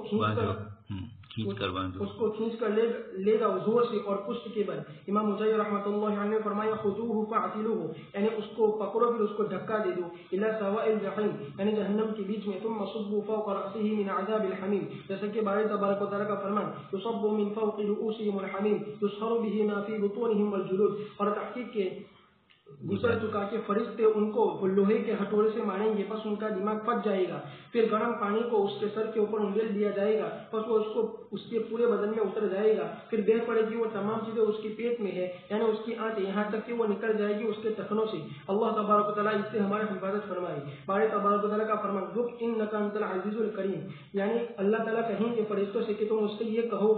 کھینچ کر لے گا زور سے اور پشت کے بل. امام مجاہد رحمۃ اللہ علیہ نے فرمایا خذوہ فاعتلوہ یعنی اس کو پکڑو پھر اس کو دھکا دے دو الی سواء الجحیم یعنی جہنم کے بیچ میں. ثم صبوا فوق رأسه من عذاب الحمیم جیسے کہ باری تبارک و تعالیٰ کا فرمان یصب من فوق رؤوسهم الحمیم یصهر به ما في بطونهم والجلود. اور تحقیق کے گزر چکا کہ فرشتے ان کو لوہے کے ہتھوڑے سے ماریں گے پس ان کا دماغ پھٹ جائے گا. پھر گرم پانی کو اس کے سر کے اوپر انڈیل دیا جائے گا پس وہ اس کے پورے بدن میں اتر جائے گا. پھر بہ پڑے گی وہ تمام چیزیں اس کے پیٹ میں ہے یعنی اس کی آنتیں یہاں تک کہ وہ نکل جائے گی اس کے ٹخنوں سے. اللہ تبارک و تعالیٰ اس سے ہماری حفاظت فرمائے. باری تبارک و تعالیٰ کا فرمان ذق انک انت العزیز الکریم یعنی اللہ تعالیٰ کہیں گے فرشتوں سے کہ تم اس سے یہ کہو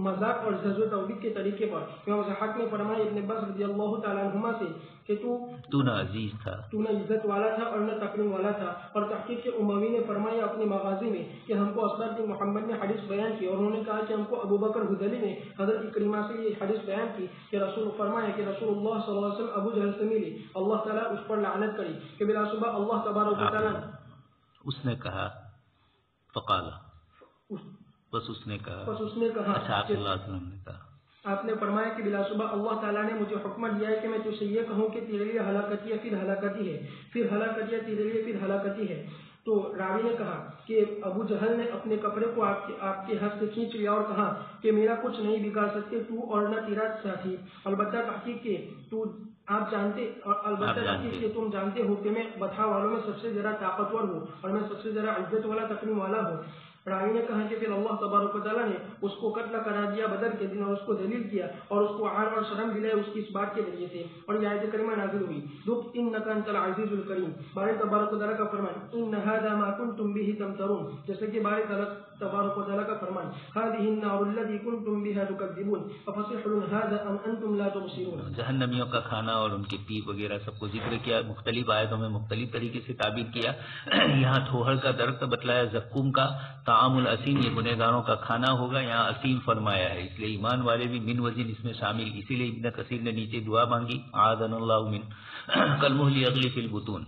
مذاق اور جذب و توبیق کے طریقے پر. امام ضحاک نے فرمایا ابن عباس رضی اللہ تعالیٰ عنہما سے کہ تو نہ عزیز تھا، تو نہ عزت والا تھا اور نہ تکریم والا تھا. اور تحقیق کے اموی نے فرمایا اپنے مغازی میں کہ ہم کو اسباب بن محمد نے حدیث بیان کی اور انہوں نے کہا کہ ہم کو ابو بکر حذلی نے حضرت اکرمہ سے یہ حدیث بیان کی کہ رسول فرمایا کہ رسول اللہ صلی اللہ علیہ وسلم ابو جہل سے ملے، اللہ تعالیٰ اس پر لعنت کری کہ بلا صبح اللہ تبارک و تعالیٰ اس نے کہا فقال بس اس نے کہا اچھا آپ صلی اللہ علیہ وسلم نے کہا آپ نے فرمایا کہ بلا صبح اللہ تعالیٰ نے مجھے حکم دیا ہے کہ میں تجھ سے یہ کہوں کہ تیرے لیے ہلاکتی ہے پھر ہلاکتی ہے، پھر ہلاکتی ہے تیرے لیے پھر ہلاکتی ہے. تو راوی نے کہا کہ ابو جہل نے اپنے کپڑے کو آپ کے ہاتھ سے کھینچ لیا اور کہا کہ میرا کچھ نہیں بگاڑ سکتے تو اور نہ تیرا ساتھی. البتہ تحقیق کے تو آپ جانتے اور البتہ تحقیق کے تم جانتے ہو کہ میں بتا والوں میں سب سے زیادہ طاقتور ہوں اور میں سب سے زیادہ عزت والا تکریم والا ہوں. راوی نے کہا کہ پھر اللہ تبارک و تعالیٰ نے اس کو قتل قرار دیا بدر کے دن اور اس کو ذلیل کیا اور اس کو عار اور شرم دلائے اس کی اس بات کے ذریعے سے. اور یہ آیت کریمہ نازل ہوئی ذق انک انت العزیز الکریم. باری تبارک و تعالیٰ کا فرمان ان ھذا ما کنتم به تمترون جیسے کہ باری تبارک و تعالیٰ کا فرمان هذه النار التي كنتم بها تكذبون افسحر هذا ام انتم لا تبصرون. جہنمیوں کا کھانا اور ان کے پیپ وغیرہ سب کو ذکر کیا، مختلف آیتوں میں مختلف طریقے سے تعبیر کیا. یہاں تھوہر کا درخت بتلایا، زقوم کا طعام الاسیم یہ گنہگاروں کا کھانا ہوگا، یہاں اسیم فرمایا ہے اس لیے ایمان والے بھی من وزن اس میں شامل. اسی لیے ابن کثیر نے نیچے دعا مانگی اعاذنا اللہ من کالمہل یغلی فی البطون.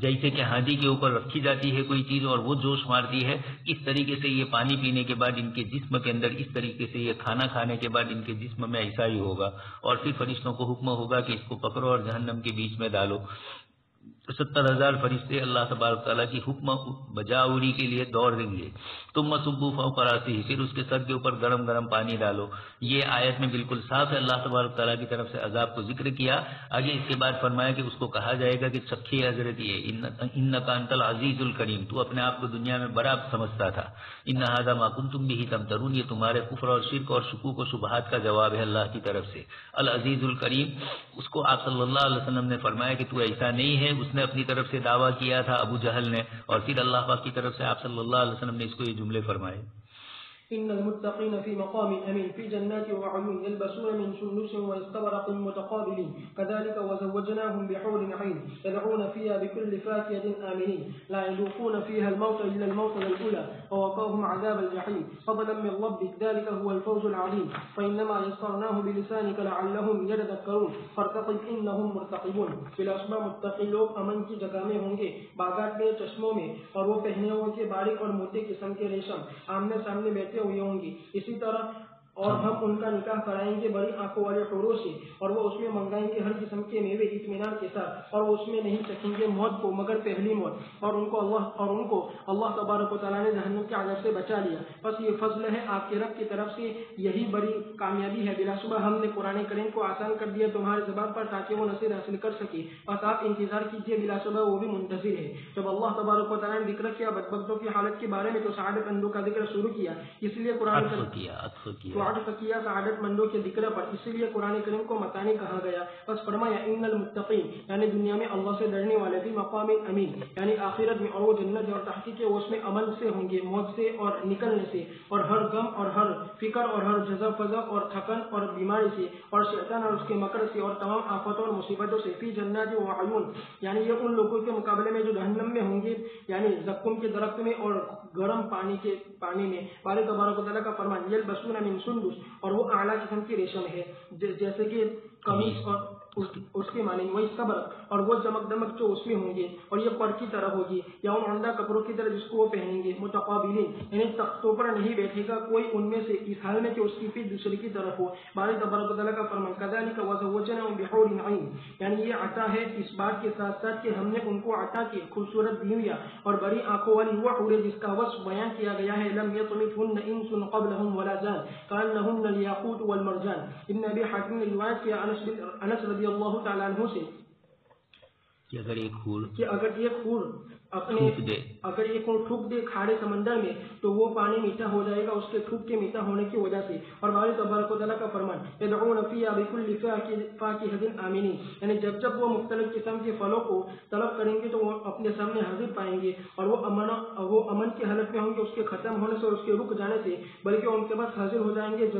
جیسے کہ ہانڈی کے اوپر رکھی جاتی ہے کوئی چیز اور وہ جوش مارتی ہے، اس طریقے سے یہ پانی پینے کے بعد ان کے جسم کے اندر، اس طریقے سے یہ کھانا کھانے کے بعد ان کے جسم میں ایسا ہی ہوگا. اور پھر فرشتوں کو حکم ہوگا کہ اس کو پکڑو اور جہنم کے بیچ میں ڈالو. تو 70,000 فرشتے اللہ تبارک تعالیٰ کی حکم بجاوری کے لیے دوڑ دیں گے. تم صبو فوق راسہ، پھر اس کے سر کے اوپر گرم گرم پانی ڈالو. یہ آیت میں بالکل صاف ہے، اللہ تبارک تعالیٰ کی طرف سے عذاب کو ذکر کیا. آگے اس کے بعد فرمایا کہ اس کو کہا جائے گا کہ چکھے حضرت یہ انک انت العزیز الکریم، تو اپنے آپ کو دنیا میں بڑا سمجھتا تھا. ان ھذا ما کنتم به تمترون، یہ تمہارے کفر اور شرک اور شکوک و شبہات کا جواب ہے اللہ کی طرف سے. العزیز الکریم، اس کو آپ صلی اللہ علیہ وسلم نے فرمایا کہ تو ایسا نہیں ہے. اس نے اپنی طرف سے دعویٰ کیا تھا ابو جہل نے، اور پھر اللہ پاک کی طرف سے آپ صلی اللہ علیہ وسلم نے اس کو یہ جملے فرمائے. إن المتقين في مقام أمين في جنات وعيون يلبسون من سندس واستبرق متقابلين كذلك وزوجناهم بحور عين يدعون فيها بكل فاكهة آمنين لا يذوقون فيها الموت إلا الموت الأولى ووقاهم عذاب الجحيم فضلا من ربك ذلك هو الفوز العظيم فإنما يسرناه بلسانك لعلهم يتذكرون فارتقب إنهم مرتقبون. بالأسماء متقی لوگ امن کی جگہ میں ہوں گے، باغات میں، چشموں میں، اور وہ پہنے ہوئے کے باریک اور موٹے قسم کے ریشم آمنے سامنے بیٹھے ہوئی ہوں گی. اسی طرح اور ہم ان کا نکاح کرائیں گے بڑی آنکھوں والے حوروں سے، اور وہ اس میں منگائیں گے ہر قسم کے میوے اطمینان کے ساتھ، اور وہ اس میں نہیں چکھیں گے موت کو مگر پہلی موت. اور ان کو اللہ تبارک و تعالیٰ نے جہنم کے عذاب سے بچا لیا. بس یہ فضل ہے آپ کے رب کی طرف سے، یہی بڑی کامیابی ہے. بلا شبہ ہم نے قرآن کریم کو آسان کر دیا تمہارے زبان پر تاکہ وہ نصیحت حاصل کر سکے. بس آپ انتظار کیجیے، بلا شبہ وہ بھی منتظر ہے. جب اللہ تبارک و تعالیٰ نے ذکر کیا بدبختوں کی حالت کے بارے میں تو سعادت مندوں کا ذکر شروع کیا. اس لیے قرآن کیا سعادت مندوں کے ذکر پر، اسی لیے قرآن کریم کو متانی کہا گیا. بس فرمایا ان المتقین، یعنی دنیا میں اللہ سے ڈرنے والے، بھی مقام امین یعنی آخرت میں، اور وہ جنت اور تحقیق اس میں امن سے ہوں گے، موت سے اور نکلنے سے، اور ہر غم اور ہر فکر اور ہر جزا فضا اور تھکن اور بیماری سے اور شیطان اور اس کے مکر سے اور تمام آفتوں اور مصیبتوں سے. فی جنات و عیون، یعنی یہ ان لوگوں کے مقابلے میں جو جہنم میں ہوں گے، یعنی زقوم کے درخت میں اور گرم پانی میں. باری تبارک و تعالیٰ کا فرمان یلبسون من سندس، اور وہ اعلیٰ قسم کی ریشم ہے جیسے کہ قمیص اور اس کے معنی وہی صبر، اور وہ چمک دمک جو اس میں ہوں گے، اور یہ پر کی طرح ہوگی یا ان عمدہ کپڑوں کی طرح جس کو وہ پہنیں گے. متقابلین، یعنی تختوں پر نہیں بیٹھے گا کوئی ان میں سے اس حال میں کہ اس کی پیٹھ دوسرے کی طرف ہو. باری تبارک و تعالیٰ کا فرمان کذالک وزوجناہم بحور عین، یعنی یہ عطا ہے اس بات کے ساتھ ساتھ کہ ہم نے ان کو عطا کی خوبصورت بیویاں اور بڑی آنکھوں والی وہ حوریں جس کا وصف بیان کیا گیا ہے. لم یطمثہن انس قبلہم ولا جان کانہن الیاقوت والمرجان. ابن ابی حاتم نے روایت کیا انس رضی اللہ تعالیٰ عنہ سے کہ اگر ایک حور اگر ایک تھوک دے کھاڑے سمندر میں تو وہ پانی میٹھا ہو جائے گا اس کے تھوک کے میٹھا ہونے کی وجہ سے. اور باری تبارک و تعالیٰ کا فرمان یدعون فیہا بکل فاکہۃ آمنین، یعنی جب وہ مختلف قسم کے پھلوں کو طلب کریں گے تو وہ اپنے سامنے حاضر پائیں گے، اور وہ امن کی حالت میں ہوں گے اس کے ختم ہونے سے اور اس کے رک جانے سے، بلکہ ان کے پاس حاضر ہو جائیں گے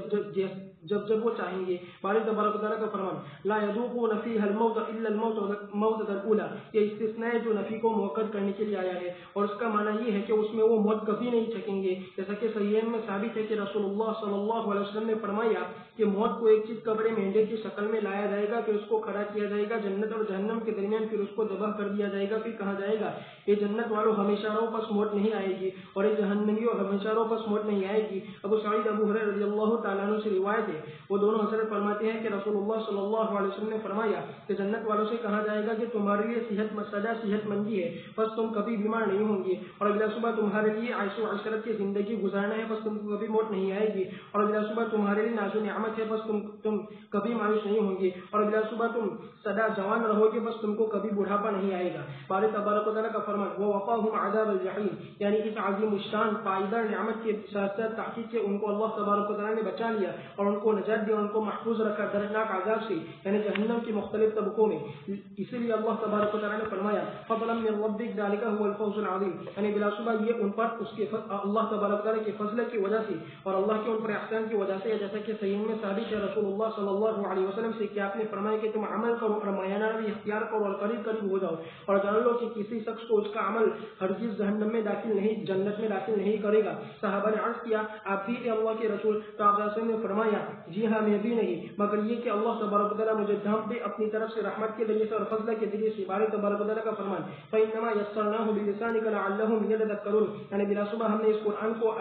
جب وہ چاہیں گے. باری تبارک و تعالیٰ کا فرمان لا یذوقون فیہا الموت الا الموتۃ الاولی، یہ استثناء جو نفی کو مؤکد کرنے کے لیے آیا ہے، اور اس کا معنی یہ ہے کہ اس میں وہ موت کبھی نہیں چکیں گے. جیسا کہ صحیحین میں ثابت ہے کہ رسول اللہ صلی اللہ علیہ وسلم نے فرمایا کہ موت کو ایک چیز قبر مینڈے کی شکل میں لایا جائے گا، پھر اس کو کھڑا کیا جائے گا جنت اور جہنم کے درمیان، پھر اس کو ذبح کر دیا جائے گا، پھر کہا جائے گا یہ جنت والوں ہمیشہ رہو پس موت نہیں آئے گی، اور یہ جہنمیوں ہمیشہ رہو پس موت نہیں آئے گی. ابو سعید ابو ہریرہ رضی اللہ تعالیٰ عنہ سے روایت ہے، وہ دونوں حضرت فرماتے ہیں کہ رسول اللہ صلی اللہ علیہ وسلم نے فرمایا کہ جنت والوں سے کہا جائے گا کہ تمہارے لیے صحت مندی ہے بس تم کبھی بیمار نہیں ہوں گے، اور اگلا صبح تمہارے لیے عیش و عشرت کی زندگی گزارنا ہے بس تم کو کبھی موت نہیں آئے گی، اور اگلا صبح تمہارے لیے ناز و نعمت ہے بس تم کبھی مایوس نہیں ہوں گے، اور اگلا صبح تم سدا جوان رہو گے بس تم کو کبھی بڑھاپا نہیں آئے گا. باری تبارک و تعالیٰ کا فرمان ووقاہم عذاب الجحیم، یعنی اس عظیم الشان پائیدار نعمت کے ساتھ ساتھ تحقیق سے ان کو اللہ تبارک و تعالیٰ نے بچا لیا اور ان کو نجات دیا، ان کو محفوظ رکھا دردناک عذاب سے، یعنی جہنم کے مختلف طبقوں میں. اسی لیے اللہ تبارک و تعالیٰ نے فرمایا فضلا من ربک ذلک هو الفوز العظیم، یعنی بلا شبہ یہ ان پر اس کے اللہ تبارک و تعالیٰ کے فضل کی وجہ سے اور اللہ کے ان پر احسان کی وجہ سے، جیسا کہ صحیح میں ثابت ہے رسول اللہ صلی اللہ علیہ وسلم سے کہ آپ نے فرمایا کہ تم عمل کرو اور میانہ بھی اختیار کرو اور قریب ہو جاؤ، اور جان لو کہ کسی شخص کو اس کا عمل ہرگز جہنم میں داخل نہیں، جنت میں داخل نہیں کرے گا. صحابہ نے عرض کیا آپ بھی اللہ کے رسول، تو آپ نے فرمایا جی ہاں میں بھی نہیں، مگر یہ کہ اللہ تبارک و تعالیٰ مجھے ڈھانپ دے اپنی طرف سے رحمت کے ذریعے سے اور فضل کے ذریعے سے۔ باری تبارک و تعالیٰ کا فرمان فَإِنَّمَا يَسَّرْنَاهُ بِلِسَانِكَ لَعَلَّهُمْ يَتَذَكَّرُونَ، یعنی بلا شبہ ہم نے اس قرآن کو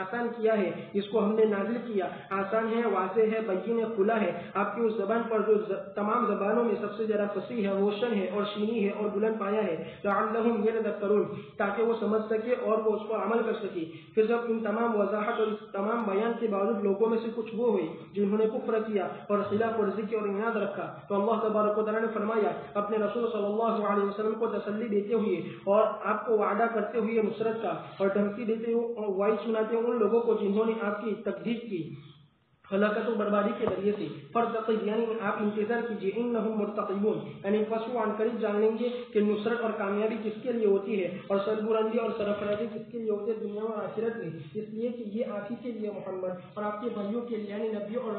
آسان کیا ہے، اس کو ہم نے نازل کیا، آسان ہے، واضح ہے، بین ہے، کھلا ہے آپ کی اس زبان پر جو تمام زبانوں میں سب سے زیادہ فصیح ہے، روشن ہے اور شینی ہے اور بلند پایا ہے، لَعَلَّهُمْ يَتَذَكَّرُونَ، تاکہ وہ سمجھ سکے اور وہ اس پر عمل کر سکے۔ پھر جب ان تمام وضاحت اور اس تمام بیان کے باوجود لوگوں میں سے کچھ وہ ہوئے جنہوں نے کفر کیا اور خلاف ورزی کی اور عناد رکھا، تو اللہ تبارک و تعالیٰ نے فرمایا اپنے رسول صلی اللہ علیہ وسلم کو تسلی دیتے ہوئے اور آپ کو وعدہ کرتے ہوئے نصرت کا اور دھمکی دیتے ہوئے وعید سناتے ہوئے ان لوگوں کو جنہوں نے آپ کی تکذیب کی ہلاکت و بربادی کے ذریعے سے، فرتقب یعنی آپ انتظار کیجیے، انہم مرتقبون یعنی پسو عن قریب جان لیں گے کہ نصرت اور کامیابی کس کے لیے ہوتی ہے اور سربلندی اور سرفرازی کس کے لیے ہوتی ہے دنیا اور آخرت میں، اس لیے کہ یہ آپ ہی کے لیے محمد اور آپ کے بھائیوں کے لیے یعنی نبیوں اور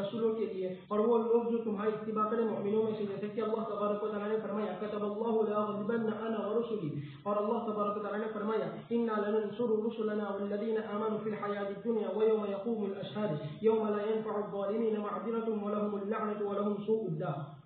رسولوں کے لیے اور وہ لوگ جو تمہاری اتباع کریں مؤمنوں میں سے، جیسے کہ اللہ تبارک و تعالیٰ نے فرمایا كتب الله لأغلبن أنا ورسلي، اور اللہ تبارک و تعالیٰ نے فرمایا إنا لننصر رسلنا والذين آمنوا في الحياة الدنيا ويوم يقوم الأشهاد يوم لا ينفع الظالمين معذرتهم ولهم اللعنة ولهم سوء الدار۔